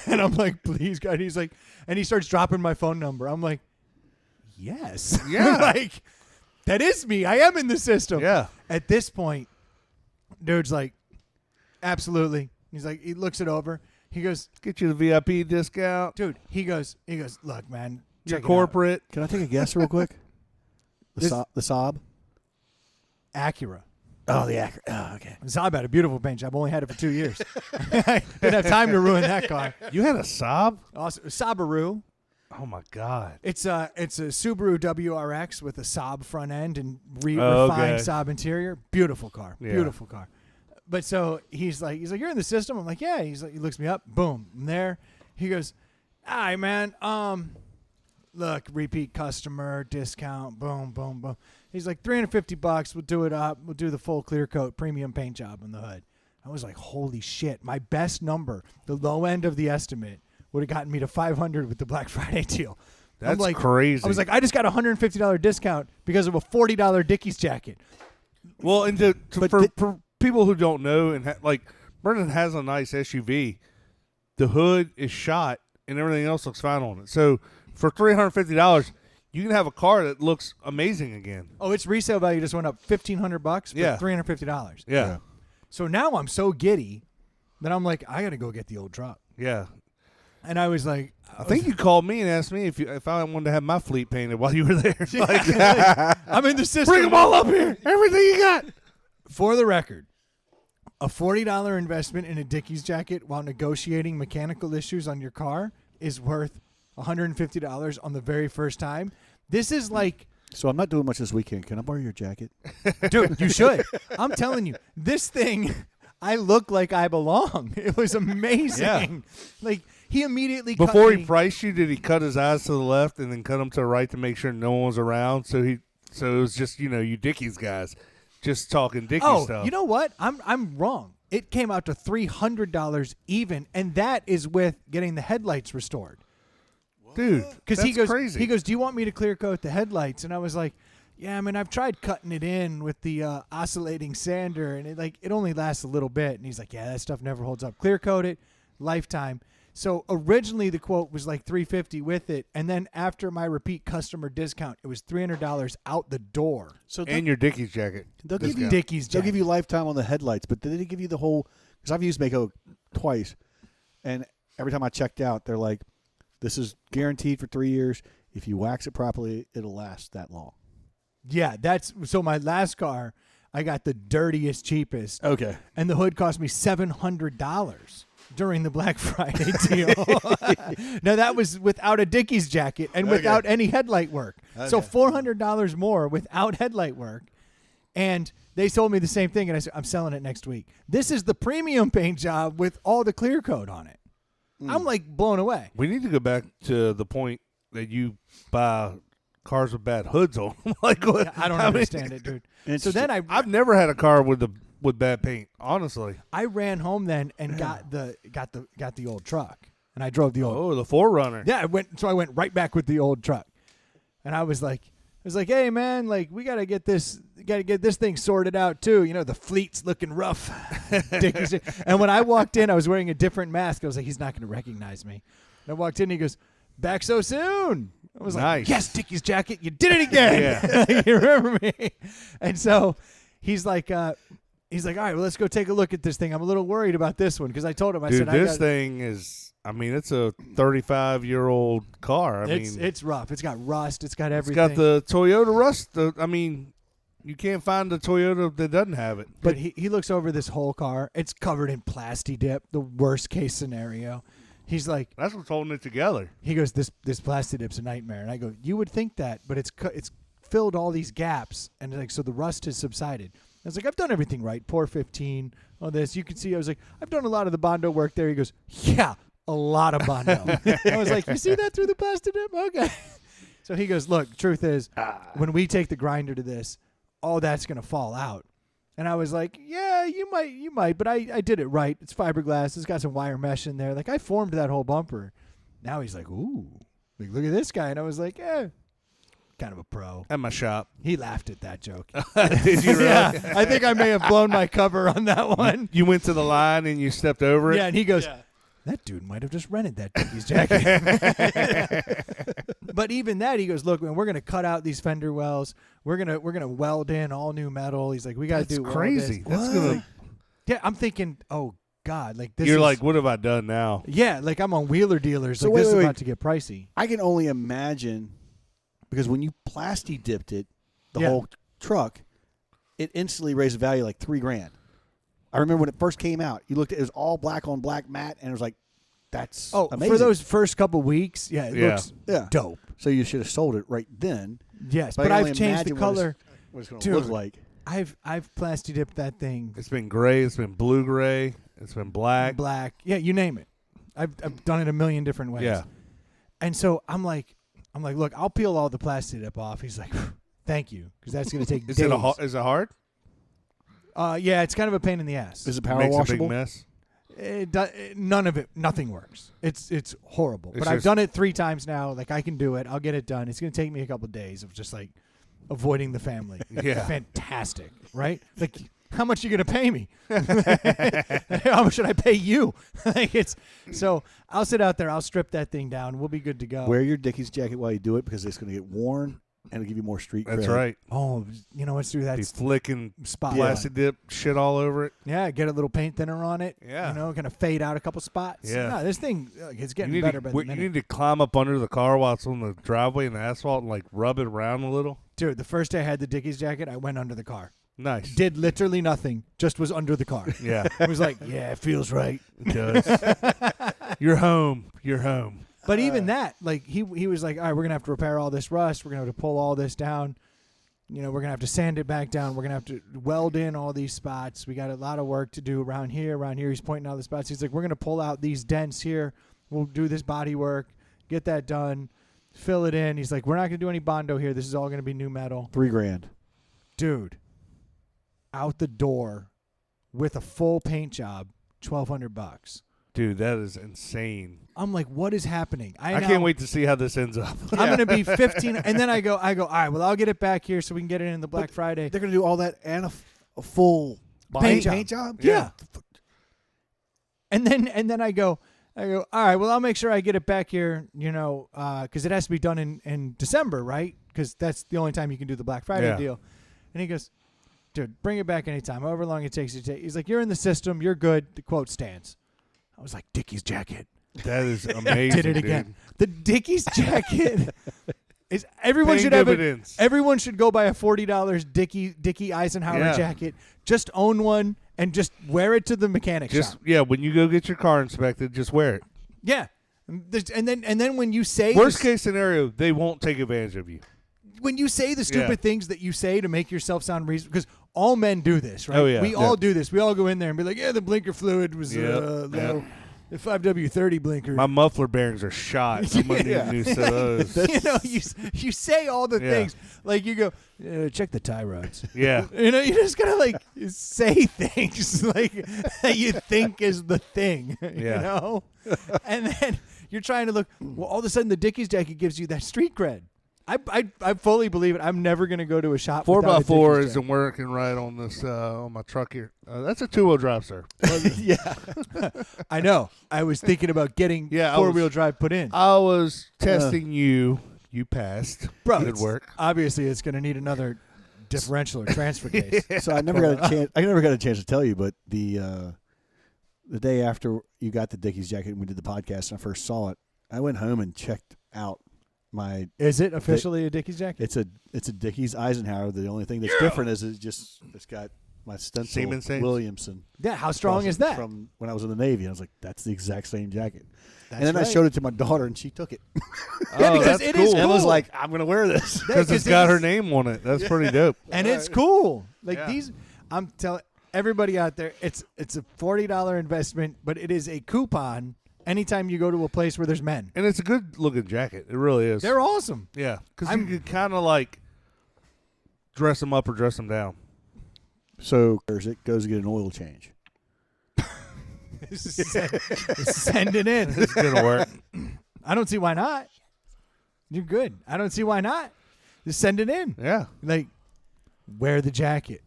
And I'm like, "Please, God." He's like, and he starts dropping my phone number. I'm like, "Yes." Yeah. Like, that is me. I am in the system. Yeah. At this point, dude's like, "Absolutely." He's like, he looks it over. He goes, Get you the VIP discount. "Dude," he goes, "Look, man, You're check it out. corporate. Can I take a guess real quick? The Saab. Acura." Oh, the Acura. Oh, okay. Saab had a beautiful paint job. Only had it for 2 years. I didn't have time to ruin that car. You had a Saab? Also, Subaru. Oh, my God. It's a Subaru WRX with a Saab front end and Oh, refined okay. Saab interior. Beautiful car. Yeah. Beautiful car. But so he's like, "You're in the system?" I'm like, "Yeah." He's like, he looks me up. Boom. I'm there. He goes, "All right, man. Look, repeat customer discount. Boom, boom, boom." He's like, $350. We'll do it up. We'll do the full clear coat premium paint job on the hood. I was like, holy shit. My best number, the low end of the estimate, would have gotten me to $500 with the Black Friday deal. I'm That's like, crazy. I was like, I just got a $150 discount because of a $40 Dickies jacket. Well, and for people who don't know, and like Brendan has a nice SUV, the hood is shot and everything else looks fine on it. So for $350, you can have a car that looks amazing again. Oh, its resale value just went up $1,500 for Yeah. $350. Yeah. So now I'm so giddy that I'm like, I got to go get the old truck. Yeah. And I was like, I think you called me and asked me if I wanted to have my fleet painted while you were there. Like, I'm in the system. bring them all up here. Everything you got. For the record, a $40 investment in a Dickies jacket while negotiating mechanical issues on your car is worth $150 on the very first time. This is like, So I'm not doing much this weekend. Can I borrow your jacket? dude, you should. I'm telling you, this thing, I look like I belong. It was amazing. Yeah. Like, he immediately Before cut he me. priced you, did he cut his eyes to the left and then cut them to the right to make sure no one was around? So it was just, you Dickies guys. just talking Dickie Oh, stuff. you know what? I'm wrong. It came out to $300 even, and that is with getting the headlights restored. Dude, Because that's he goes, crazy. he goes, do you want me to clear coat the headlights? And I was like, yeah, I mean, I've tried cutting it in with the oscillating sander, and it only lasts a little bit. And he's like, yeah, that stuff never holds up. Clear coat it, lifetime. So originally the quote was like $350 with it, and then after my repeat customer discount, it was $300 out the door. So and your Dickies jacket. they'll give you Dickies They'll jacket. give you lifetime on the headlights, but did they give you the whole? Because I've used Mako twice, and every time I checked out, they're like, "This is guaranteed for 3 years. If you wax it properly, it'll last that long." Yeah, so my last car, I got the dirtiest, cheapest, Okay. and the hood cost me $700 during the Black Friday deal. Now that was without a Dickies jacket and without any headlight work. So $400 more without headlight work. And they told me the same thing, and I said, I'm selling it next week. This is the premium paint job with all the clear coat on it. I'm like blown away. We need to go back to the point that you buy cars with bad hoods on. Like what? I don't understand it, dude. So then I've never had a car with bad paint. Honestly. I ran home then and got the old truck, and I drove the old. Oh, the 4Runner. Yeah, I went right back with the old truck, and I was like, hey man, like we gotta get this thing sorted out too. You know, the fleet's looking rough. Dickies. And when I walked in, I was wearing a different mask. I was like, he's not gonna recognize me. And I walked in, and he goes, back so soon. I was Nice. like, yes, Dickies jacket, you did it again. You remember me? And so he's like, all right, well, let's go take a look at this thing. I'm a little worried about this one because I told him, I Dude, said, this thing is, I mean, it's a 35-year-old car. it's rough. It's got rust. It's got it's everything. got the Toyota rust. I mean, you can't find a Toyota that doesn't have it. But he looks over this whole car. It's covered in plasti dip, the worst case scenario. He's like, That's what's holding it together. he goes, this plasti dip's a nightmare. And I go, you would think that, but it's filled all these gaps, and like so the rust has subsided. I was like, I've done everything right. Pour 15 on this. You can see, I was like, I've done a lot of the Bondo work there. He goes, yeah, a lot of Bondo. I was like, you see that through the plasti dip? Okay. So he goes, look, truth is, when we take the grinder to this, all that's going to fall out. And I was like, yeah, you might, but I did it right. It's fiberglass. It's got some wire mesh in there. Like, I formed that whole bumper. Now he's like, ooh, like, look at this guy. And I was like, kind of a pro. At my shop. He laughed at that joke. Did you really? Yeah, I think I may have blown my cover on that one. You went to the line and you stepped over it? Yeah, and he goes, that dude might have just rented that Dickies jacket. But even that, he goes, look, man, we're going to cut out these fender wells. We're gonna weld in all new metal. He's like, we got to do crazy. all this. That's gonna. Yeah, I'm thinking, oh God, like this. You're is, like, what have I done now? yeah, like I'm on Wheeler Dealers. So Like this is wait. about to get pricey. I can only imagine because when you plasti dipped it, the Yeah. whole truck, it instantly raised the value like $3,000. I remember when it first came out, you looked at it was all black on black matte, and it was like, that's amazing. For those first couple weeks, it looks Yeah. dope. So you should have sold it right then. Yes, But but I can I've only changed the imagine color. What it's going Dude. to look like. I've plasti dipped that thing It's been gray. It's been blue gray. It's been black. black. Yeah, you name it. I've done it a million different ways. Yeah. And so I'm like, look, I'll peel all the plasti dip off. He's like, thank you, because that's going to take Is days. it hard? Yeah, it's kind of a pain in the ass. Is it power Makes a big washable? mess. Nothing works. It's horrible. It's But I've just- done it 3 times now. Like I can do it. I'll get it done. It's going to take me a couple of days of just like avoiding the family. Yeah. Fantastic, right? Like, how much are you going to pay me? How much should I pay you? Like so I'll sit out there. I'll strip that thing down. We'll be good to go. Wear your Dickies jacket while you do it because it's going to get worn and it'll give you more street That's cred. right. Oh, you know what's through that Be flicking spot? plastic dip shit all over it. Yeah, get a little paint thinner on it. Yeah. You know, kind of fade out a couple spots. Yeah. No, this thing, it's You getting need, better to, by the you minute. need to climb up under the car while it's on the driveway and the asphalt and like rub it around a little. Dude, the first day I had the Dickies jacket, I went under the car. Nice. Did literally nothing. Just was under the car. Yeah, I was like, yeah, it feels right. it does. You're home. You're home. But even that, like he was like, all right, we're gonna have to repair all this rust. We're gonna have to pull all this down. You know, we're gonna have to sand it back down. We're gonna have to weld in all these spots. We got a lot of work to do around here. Around here, he's pointing out the spots. He's like, we're gonna pull out these dents here. We'll do this body work, get that done, fill it in. He's like, we're not gonna do any Bondo here. This is all gonna be new metal, $3,000. dude. out the door with a full paint job, $1,200. Dude, that is insane. I'm like, what is happening? I can't wait to see how this ends up. I'm going to be 15. And then I go, all right, well, I'll get it back here so we can get it in the Black Friday. They're going to do all that and a full Paint job? Yeah. And then I go, all right, well, I'll make sure I get it back here, because it has to be done in December, right? Because that's the only time you can do the Black Friday deal. And he goes, dude, bring it back anytime, however long it takes you to take. He's like, you're in the system. You're good. The quote stands. I was like, Dickies jacket. That is amazing. Did it again. Dude. The Dickies jacket is everyone Paying should have dividends. everyone should go buy a $40 Dickie Eisenhower jacket. Just own one and just wear it to the mechanic shop. Yeah, when you go get your car inspected, just wear it. Yeah. And then when you say Worst case scenario, they won't take advantage of you. when you say the stupid things that you say to make yourself sound reasonable, because all men do this, right? Oh, yeah. We all do this. We all go in there and be like, yeah, the blinker fluid was low. The 5W30 blinker. My muffler bearings are shot. I'm going to need a new set of those. You say all the things. Like you go, check the tie rods. Yeah. You just got to say things like that you think is the thing, And then you're trying to look, well, all of a sudden the Dickies jacket gives you that street cred. I fully believe it. I'm never going to go to a shop. 4x4 isn't working right on this on my truck here. That's a 2-wheel drive, sir. Yeah. I know. I was thinking about getting 4-wheel drive put in. I was testing you. You passed. Bro, good work. Obviously, it's going to need another differential or transfer case. So I never got a chance. I never got a chance to tell you, but the day after you got the Dickies jacket and we did the podcast and I first saw it, I went home and checked out my. Is it officially a Dickies jacket? It's a Dickies Eisenhower. The only thing that's different is it's got my stencil Siemens things? Williamson. Yeah, how strong is that? From when I was in the Navy. I was like, that's the exact same jacket. That's and then right. I showed it to my daughter, and she took it. Because that's it cool. is cool. And was like, I'm going to wear this. Because it's got her name on it. That's pretty dope. And it's cool. Yeah. These, I'm telling everybody out there, it's a $40 investment, but it is a coupon anytime you go to a place where there's men. And it's a good looking jacket. It really is. They're awesome. Yeah. Because you could kind of dress them up or dress them down. So it goes to get an oil change. Send it in. It's going to work. I don't see why not. You're good. I don't see why not. Just send it in. Yeah. Wear the jacket.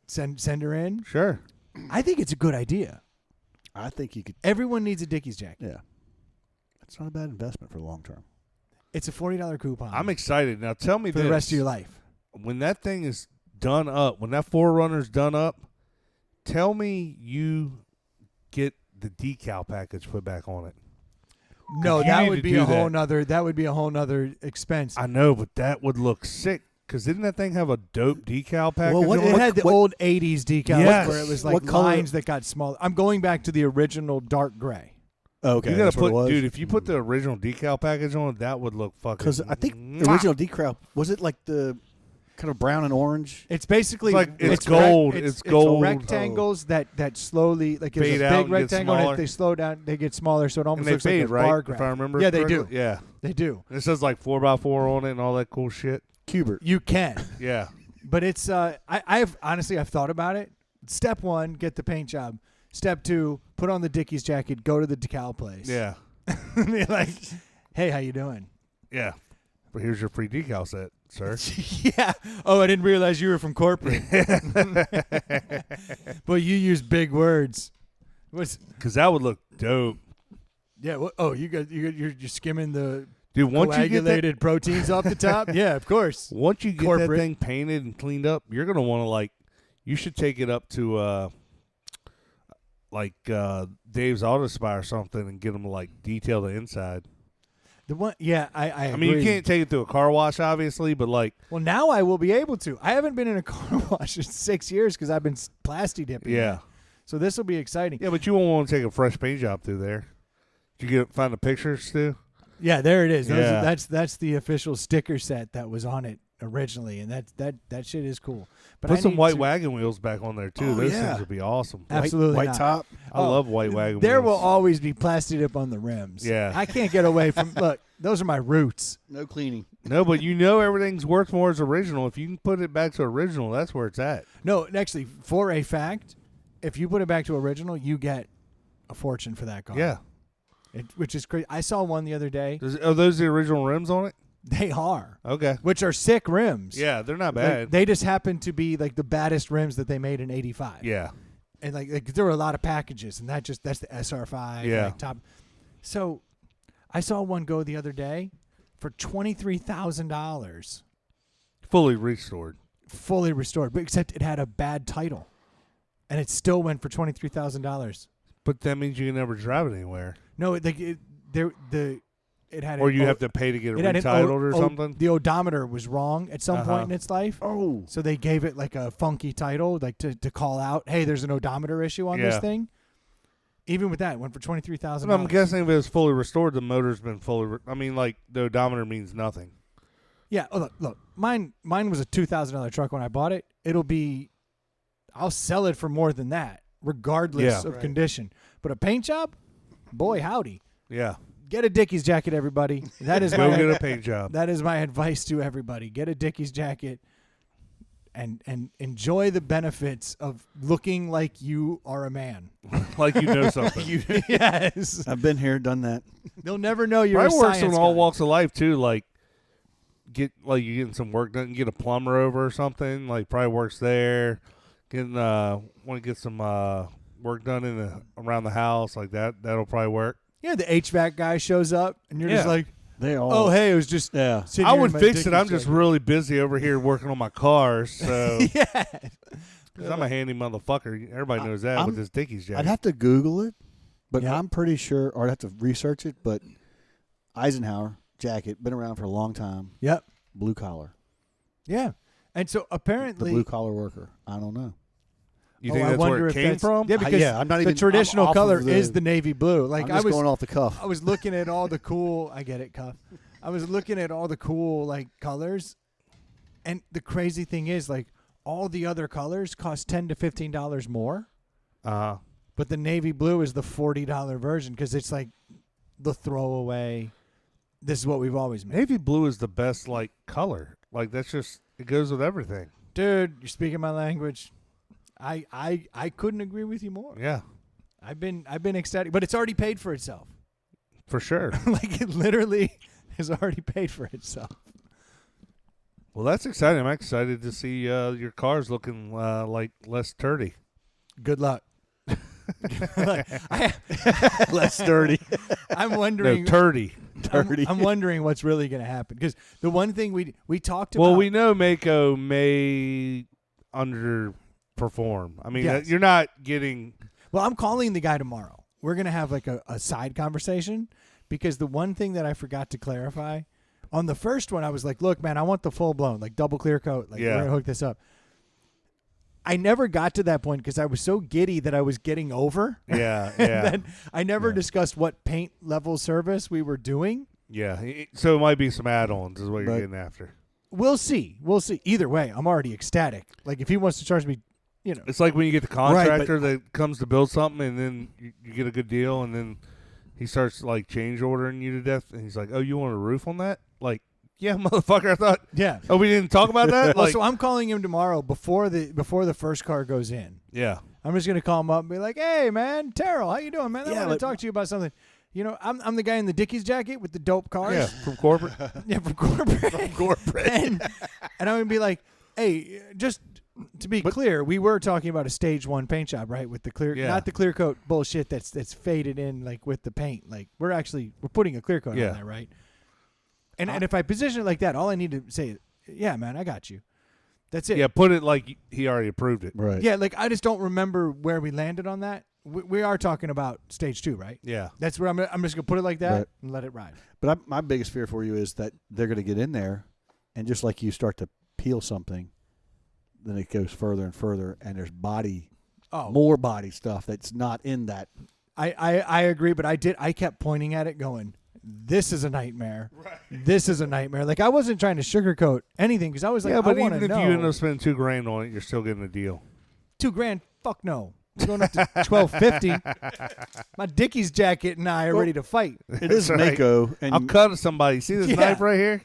Send her in. Sure. I think it's a good idea. I think you could. Everyone needs a Dickies jacket. Yeah. It's not a bad investment for the long term. It's a $40 coupon. I'm excited. Now tell me for the rest of your life. When that thing is done up, when that Forerunner's done up, tell me you get the decal package put back on it. No, You that need would to be do a whole that. nother. That would be a whole nother expense. I know, but that would look sick. Because didn't that thing have a dope decal package? what- on It it? had the old '80s decals Yes. where it was What like color- lines that got smaller. I'm going back to the original dark gray. Okay. You gotta that's what it put, was. dude. If you put the original decal package on it, that would look fucking. Because I think mwah. the original decal was it like the kind of brown and orange? It's basically It's gold. It's gold. rectangles that slowly it's Fade a out big and get rectangle, and smaller. if they slow down, they get smaller, so it And almost they looks fade, like a right? bar If graph. I remember. Yeah, they correctly? do. Yeah. They do. And it says 4x4 on it and all that cool shit. Cubert. You can, Yeah. but it's I've honestly thought about it. Step 1, get the paint job. Step 2, put on the Dickies jacket, go to the decal place. Yeah. Be like, hey, how you doing? Yeah. But here's your free decal set, sir. Yeah. Oh, I didn't realize you were from corporate. But you use big words. Because that would look dope. Yeah. You're skimming the Dude, once you get that, coagulated proteins off the top. Yeah, of course. once you get Corporate. that thing painted and cleaned up, you're gonna want to you should take it up to Dave's Auto Spy or something and get them to detail the inside. The one, yeah, I I mean, you agree. can't take it to a car wash, obviously, but Well, now I will be able to. I haven't been in a car wash in 6 years because I've been plasti dipping. yeah, So this will be exciting. yeah. But you won't want to take a fresh paint job through there. Did you find the pictures, Stu? Yeah, there it is. Yeah. That's the official sticker set that was on it originally, and that shit is cool. But Put I some need white to- wagon wheels back on there too. Oh, Those yeah. things would be awesome. Absolutely White not. top. I love white wagon There will wheels. always be plasti dip on the rims. Yeah. I can't get away from. Look, those are my roots. No cleaning. No, but you know everything's worth more as original. If you can put it back to original, that's where it's at. No, actually, for a fact, if you put it back to original, you get a fortune for that car. Yeah. Which is crazy. I saw one the other day. Are those the original rims on it? They are. Okay. Which are sick rims. Yeah, they're not Like, bad. they just happen to be like the baddest rims that they made in '85. Yeah. And like there were a lot of packages, and that's the SR5. Yeah. Like, top. So I saw one go the other day for $23,000, Fully restored. fully restored, but except it had a bad title, and it still went for $23,000. But that means you can never drive it anywhere. No, it had Or you have to pay to get it it had an retitled or something. The odometer was wrong at some point in its life. Oh, So they gave it like a funky title, like to call out, hey, there's an odometer issue on this Yeah. thing. Even with that, it went for $23,000. I'm guessing if it was fully restored, the motor's been fully. I mean, like the odometer means nothing. Yeah. Oh, look. Mine was a $2,000 truck when I bought it. I'll sell it for more than that, regardless Yeah. of condition. But a paint job, boy, howdy. Yeah. Get a Dickies jacket, everybody. That is Go my get a paint job. that is my advice to everybody. Get a Dickies jacket and enjoy the benefits of looking like you are a man. Like you know something. Yes. I've been here, done that. They'll never know you're Probably a works science on all guy. walks of life too. Like you're getting some work done. Get a plumber over or something. Like probably works there. Want to get some work done around the house like that. That'll probably work. Yeah, the HVAC guy shows up, and you're just Yeah. like, They all. oh, hey, it was just Yeah. sitting I here would in my fix it. Dickies I'm just jacket. really busy over here working on my cars. So Yeah. 'cause I'm a handy motherfucker. Everybody knows that with this Dickies jacket. I'd have to Google it, but Yeah. I'm pretty sure, or I'd have to research it. But Eisenhower jacket, been around for a long time. Yep. Blue collar, Yeah. And so the apparently, blue collar worker. I don't know. You Oh, think I that's where wonder it if came that's- from? Yeah, because I'm not the even traditional I'm off color of the- is the navy blue. Like I'm I just was going off the cuff. I was looking at all the cool. I get it, cuff. I was looking at all the cool like colors, and the crazy thing is like all the other colors cost $10 to $15 more, but the navy blue is the $40 version because it's like the throwaway. This is what we've always made, Navy blue is the best like color. Like that's just it goes with everything. dude. You're speaking my language. I couldn't agree with you more. Yeah, I've been ecstatic, but it's already paid for itself. for sure. Like it literally has already paid for itself. Well, that's exciting. I'm excited to see your cars looking like less dirty. Good luck. Less dirty. I'm No, wondering. turdy. I'm wondering what's really going to happen because the one thing we talked about. Well, we know Mako may underperform. I mean, Yes. you're not getting. Well, I'm calling the guy tomorrow. We're going to have like a side conversation because the one thing that I forgot to clarify on the first one, I was like, "Look, man, I want the full blown, like double clear coat. Like Yeah. we're going to hook this up." I never got to that point because I was so giddy that I was getting over. Yeah, And yeah, then I never discussed what paint level service we were doing. yeah. So it might be some add-ons, is what you're Right. getting after. We'll see. We'll see. Either way, I'm already ecstatic. Like if he wants to charge me, you know, It's like when you get the contractor that comes to build something, and then you get a good deal, and then he starts like change ordering you to death, and he's like, "Oh, you want a roof on that?" Like, yeah, motherfucker. I thought. yeah. Oh, we didn't talk about that. Well, Like, so I'm calling him tomorrow before the first car goes in. yeah. I'm just gonna call him up and be like, "Hey, man, Terrell, how you doing, man? I Yeah, want but- to talk to you about something." You know, I'm the guy in the Dickies jacket with the dope cars. Yeah, from corporate. Yeah, from corporate. and I'm gonna be like, "Hey, just to be clear, we were talking about a stage 1 paint job, right? With the clear, Yeah. not the clear coat bullshit that's faded in like with the paint. Like we're putting a clear coat Yeah. on there, right? And if I position it like that, all I need to say is, "Yeah, man, I got you." That's it. Yeah, put it like he already approved it. Right. Yeah, like I just don't remember where we landed on that. We are talking about stage 2, right? Yeah. That's where I'm just gonna put it like that Right. and let it ride. But my biggest fear for you is that they're going to get in there, and just like you start to peel something, then it goes further and further, and there's more body stuff that's not in that. I agree, but I kept pointing at it, going, "This is a nightmare. Right. This is a nightmare." Like I wasn't trying to sugarcoat anything because I was like, Yeah, but I even wanna if know. you end up spending $2,000 on it, you're still getting a deal. $2,000, fuck no. I'm going up to $1,250. My Dickies jacket and I are ready to fight. It is That's right. Mako, and I'll cut somebody. See this Yeah. knife right here?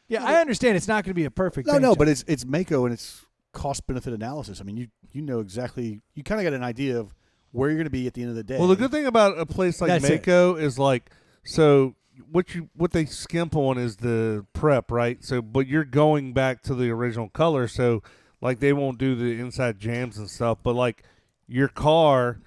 Yeah, I understand it's not going to be a perfect. No, paint no, job. but it's Mako and it's cost benefit analysis. I mean, you know exactly. You kind of got an idea of where you're going to be at the end of the day. Well, the good thing about a place like That's it. Mako is like, so what they skimp on is the prep, right? So, but you're going back to the original color, so like they won't do the inside jams and stuff, but like your car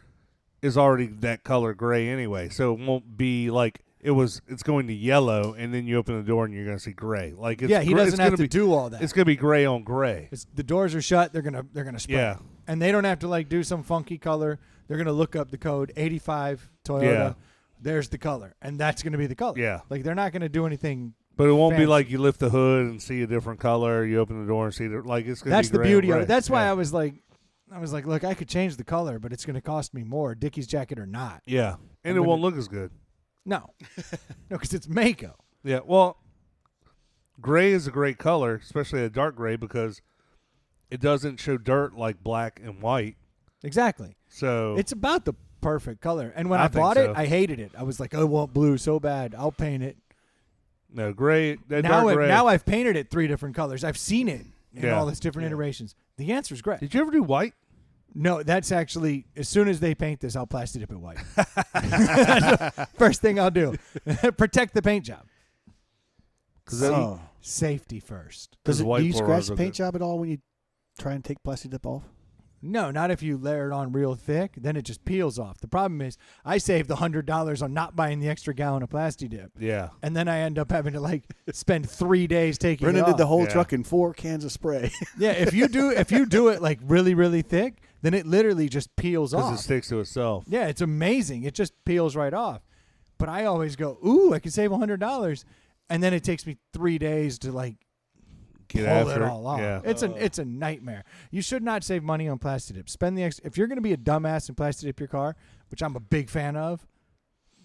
is already that color gray anyway, so it won't be like it's going to yellow, and then you open the door and you're going to see gray. Like it's he doesn't have to do all that. It's going to be gray on gray. The doors are shut. They're gonna spray. Yeah. And they don't have to like do some funky color. They're gonna look up the code 85 Toyota. Yeah. There's the color, and that's gonna be the color. Yeah. Like they're not gonna do anything. But it won't be fancy. like you lift the hood and see a different color. You open the door and see like it's going to be That's the gray beauty on of gray. it. That's why Yeah. I was like, look, I could change the color, but it's gonna cost me more, Dickies jacket or not. Yeah, and I'm it won't gonna- look as good. No, because it's Mako. Yeah, well, gray is a great color, especially a dark gray, because it doesn't show dirt like black and white. Exactly. So It's about the perfect color. And when I I think bought so. it, I hated it. I was like, I want blue so bad. I'll paint it. no gray. That Now, dark gray. now I've painted it 3 different colors. I've seen it in Yeah. all its different iterations. The answer is gray. Did you ever do white? No, that's actually, as soon as they paint this, I'll plastic dip it white. First thing I'll do. Protect the paint job. Oh. Safety first. Does it, white do you floors scratch the are paint good. job at all when you try and take plastic dip off? No, not if you layer it on real thick. Then it just peels off. The problem is I saved the $100 on not buying the extra gallon of plastic dip. Yeah. And then I end up having to like spend 3 days taking Brendan it did off. the whole Yeah. truck in 4 cans of spray. Yeah, if you do it like really, really thick, then it literally just peels Because off. it sticks to itself. Yeah, it's amazing. It just peels right off. But I always go, ooh, I can save $100, and then it takes me 3 days to like Get pull after it all off. Yeah. It's a nightmare. You should not save money on plastic dip. Spend the extra. If you're going to be a dumbass and plastic dip your car, which I'm a big fan of,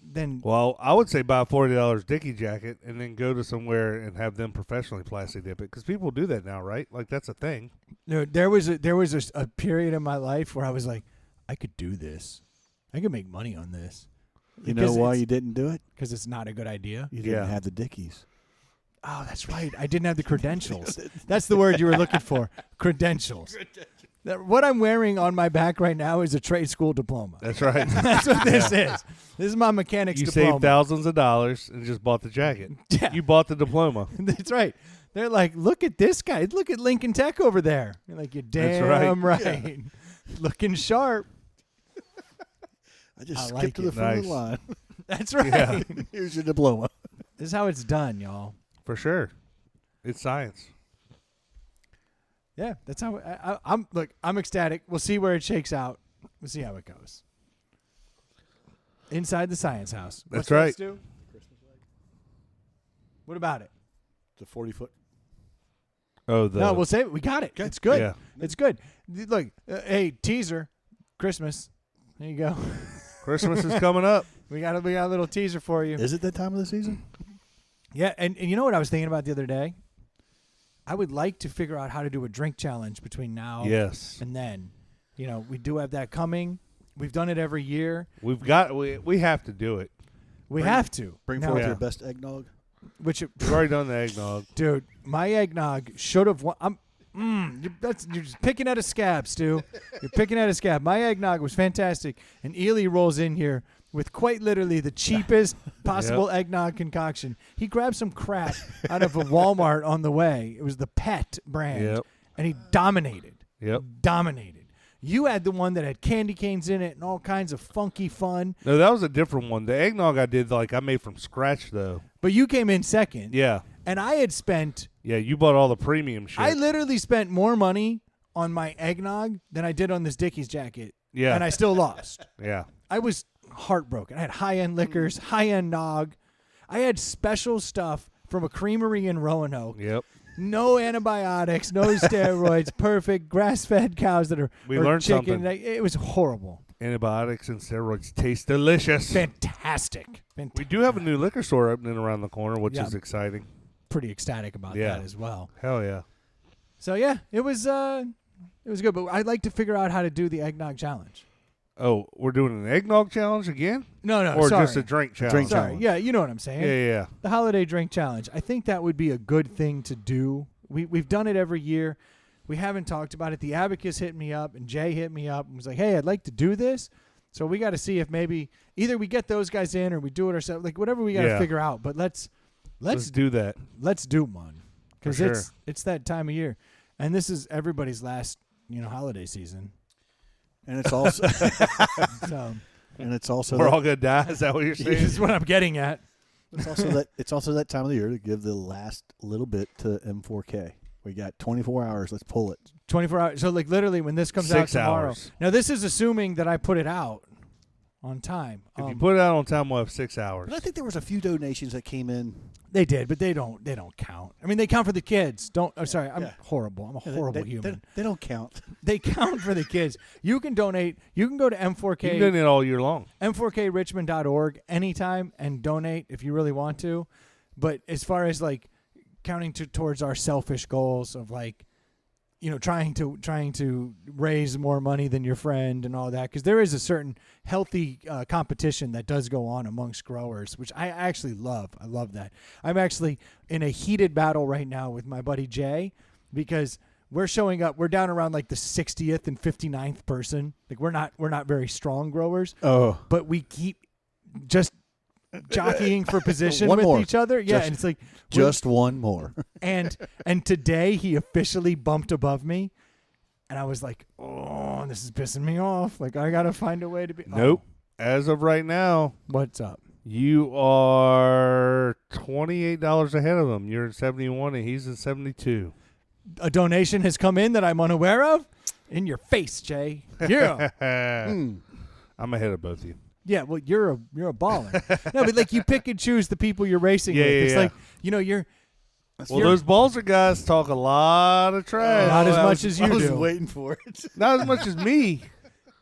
then Well, I would say buy a $40 Dickie jacket and then go to somewhere and have them professionally plastic dip it, because people do that now, right? Like that's a thing. there was a period in my life where I was like, I could do this. I could make money on this. You know why you didn't do it? Because it's not a good idea. You didn't Yeah. have the Dickies. Oh, that's right. I didn't have the credentials. That's the word you were looking for. Credentials. What I'm wearing on my back right now is a trade school diploma. That's right. That's what this is. This is my mechanics You diploma. saved thousands of dollars and just bought the jacket. Yeah. You bought the diploma. That's right. They're like, look at this guy. Look at Lincoln Tech over there. You're like, you're That's damn right. right. Looking sharp. I just I skipped like to the it. front of Nice. the line. That's right. Yeah. Here's your diploma. This is how it's done, y'all. For sure. It's science. Yeah, that's how I'm. Look, I'm ecstatic. We'll see where it shakes out. We'll see how it goes. Inside the science house. That's What's right. next, Stu? What about it? The 40-foot. Oh, the No, we'll save it. We got it. It's good. Yeah. It's good. Look, hey, teaser, Christmas. There you go. Christmas is coming up. We got a little teaser for you. Is it that time of the season? Yeah, and you know what I was thinking about the other day? I would like to figure out how to do a drink challenge between now Yes. and then. You know, we do have that coming. We've done it every year. We have to do it. We have to. Bring Now, forth Yeah. your best eggnog. which, We've already done the eggnog. dude, my eggnog should have won. You're just picking at a scab, Stu. You're picking at a scab. My eggnog was fantastic, and Ely rolls in here with quite literally the cheapest possible eggnog concoction. He grabbed some crap out of a Walmart on the way. It was the Pet brand, Yep. and he dominated. Yep. Dominated. You had the one that had candy canes in it and all kinds of funky fun, No, that was a different one. The eggnog I did, I made from scratch, though. but you came in second. Yeah. And I had spent, Yeah, you bought all the premium shit. I literally spent more money on my eggnog than I did on this Dickies jacket. Yeah. And I still lost. Yeah. I was heartbroken. I had high-end liquors, high-end nog. I had special stuff from a creamery in Roanoke. Yep. No antibiotics, no steroids, perfect grass-fed cows that are We or learned chicken. something. It was horrible. Antibiotics and steroids taste delicious. Fantastic. We do have a new liquor store opening around the corner, which Yeah. is exciting. Pretty ecstatic about Yeah. that as well. Hell yeah. So yeah, it was good. But I'd like to figure out how to do the eggnog challenge. Oh, we're doing an eggnog challenge again? No, Or sorry. just a drink challenge? Drink Sorry. challenge. Yeah, you know what I'm saying. Yeah. The holiday drink challenge. I think that would be a good thing to do. We've done it every year. We haven't talked about it. The Abacus hit me up and Jay hit me up and was like, "Hey, I'd like to do this." So we got to see if maybe either we get those guys in or we do it ourselves. Like whatever we got to figure out. But let's do that. let's do one because For sure. it's that time of year, and this is everybody's last holiday season. And it's also So and it's also We're that, all gonna die. Is that what you're this saying? is what I'm getting at. it's also that time of the year to give the last little bit to M4K. We got 24 hours. Let's pull it. 24 hours. So like literally when this comes out 6 tomorrow. hours. Now this is assuming that I put it out on time. If you put it out on time, we'll have 6 hours. But I think there was a few donations that came in. They did, but they don't count. I mean, they count for the kids. I'm sorry. I'm Yeah. horrible. I'm a horrible human. They don't count. They count for the kids. You can donate. You can go to M4K. You can donate all year long. M4KRichmond.org anytime and donate if you really want to. But as far as like counting towards our selfish goals of like, trying to raise more money than your friend and all that, because there is a certain healthy competition that does go on amongst growers, which I actually love. I love that. I'm actually in a heated battle right now with my buddy Jay because we're showing up. We're down around like the 60th and 59th person. Like we're not very strong growers. Oh, But we keep just jockeying for position One with more. each other. Yeah, Just- and it's like just one more. and today he officially bumped above me, and I was like, "Oh, this is pissing me off. Like I gotta find a way to be." Nope. Oh, As of right now, what's up? you are $28 ahead of him. You're at 71 and he's at 72. A donation has come in that I'm unaware of. In your face, Jay. Yeah, I'm ahead of both of you. yeah. Well, you're a baller. No, but like you pick and choose the people you're racing Yeah, with. yeah, It's yeah. like you're. Well, those Balzer guys talk a lot of trash. Not as much as you I was do. waiting for it. Not as much as me.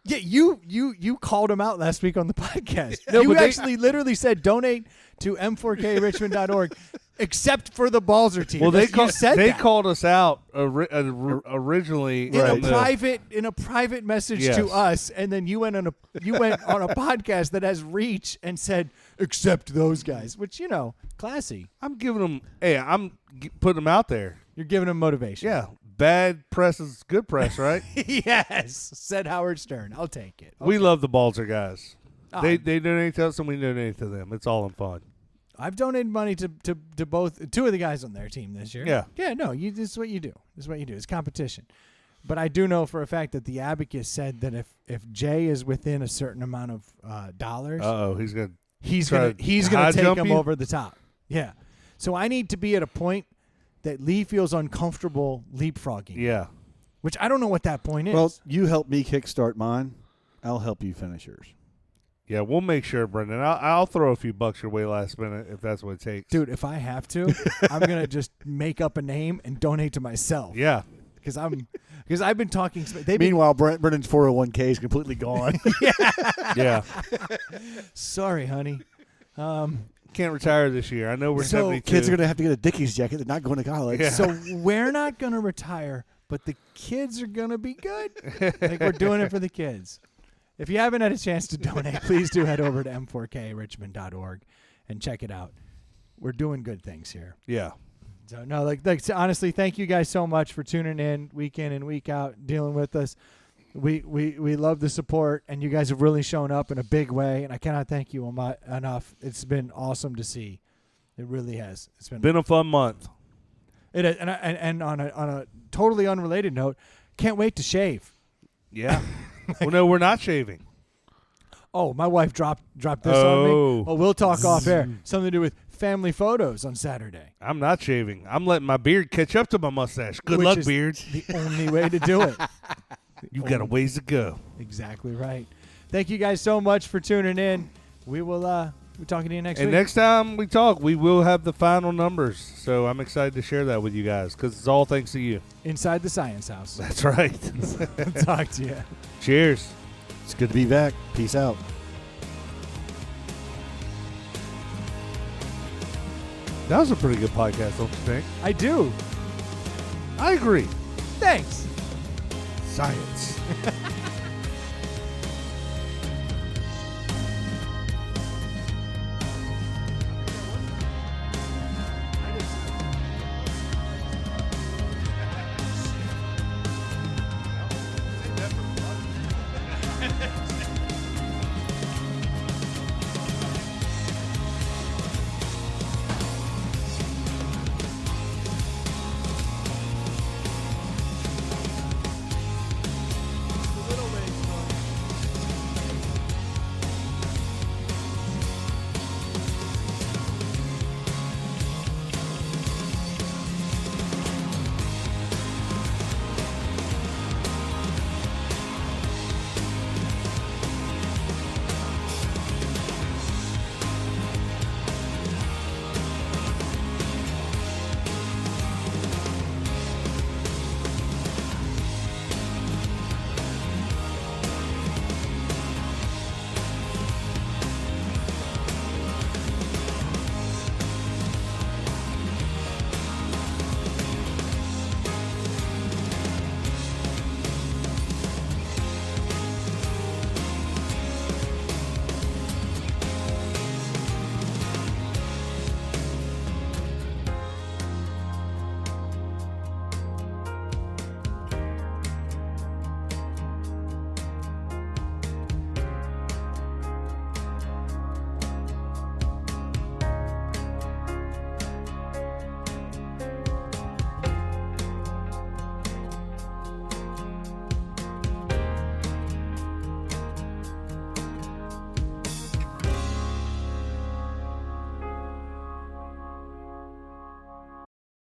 Yeah, you called him out last week on the podcast. No, You but they- actually literally said donate to m4krichmond.org except for the Balzer team. Well, they You said they that. called us out originally in a the- private message Yes. to us, and then you went on a podcast that has reach and said accept those guys, which classy. I'm giving them. Hey, I'm putting them out there. You're giving them motivation. Yeah, bad press is good press, right? Yes, said Howard Stern. I'll take it. We love the Balzer guys. Oh, They donate to us and we donate to them. It's all in fun. I've donated money to both two of the guys on their team this year. Yeah. Yeah, no, this is what you do. It's competition. But I do know for a fact that the Abacus said that if Jay is within a certain amount of dollars, He's gonna. he's try gonna to take high jump him you? over the top. Yeah. So I need to be at a point that Lee feels uncomfortable leapfrogging. Yeah. Which I don't know what that point is. Well, you help me kickstart mine. I'll help you finish yours. Yeah, we'll make sure, Brendan. I'll throw a few bucks your way last minute if that's what it takes. dude, if I have to, I'm gonna just make up a name and donate to myself. Yeah. Because I've been talking. Meanwhile, Brendan's 401k is completely gone. Yeah. Sorry, honey. Can't retire this year. I know we're So 72. Kids are going to have to get a Dickies jacket. They're not going to college. Yeah. So we're not going to retire, but the kids are going to be good. Like we're doing it for the kids. If you haven't had a chance to donate, please do head over to m4krichmond.org and check it out. We're doing good things here. Yeah. So no, like honestly, thank you guys so much for tuning in week and week out, dealing with us. We love the support, and you guys have really shown up in a big way, and I cannot thank you enough. It's been awesome to see. It really has. It's Been a fun month. It is, and on a totally unrelated note, can't wait to shave. Yeah. Well, no, we're not shaving. Oh, my wife dropped this on me. Oh. Oh, we'll talk off air. Something to do with family photos on Saturday. I'm not shaving. I'm letting my beard catch up to my mustache. Good Which luck, is beard. The only way to do it. You got a ways to go. Exactly right. Thank you guys so much for tuning in. We will be talking to you next And week. next time we talk, we will have the final numbers. So I'm excited to share that with you guys because it's all thanks to you. Inside the Science House. That's right. Talk to you. Cheers. It's good to be back. Peace out. That was a pretty good podcast, don't you think? I do. I agree. Thanks. Science.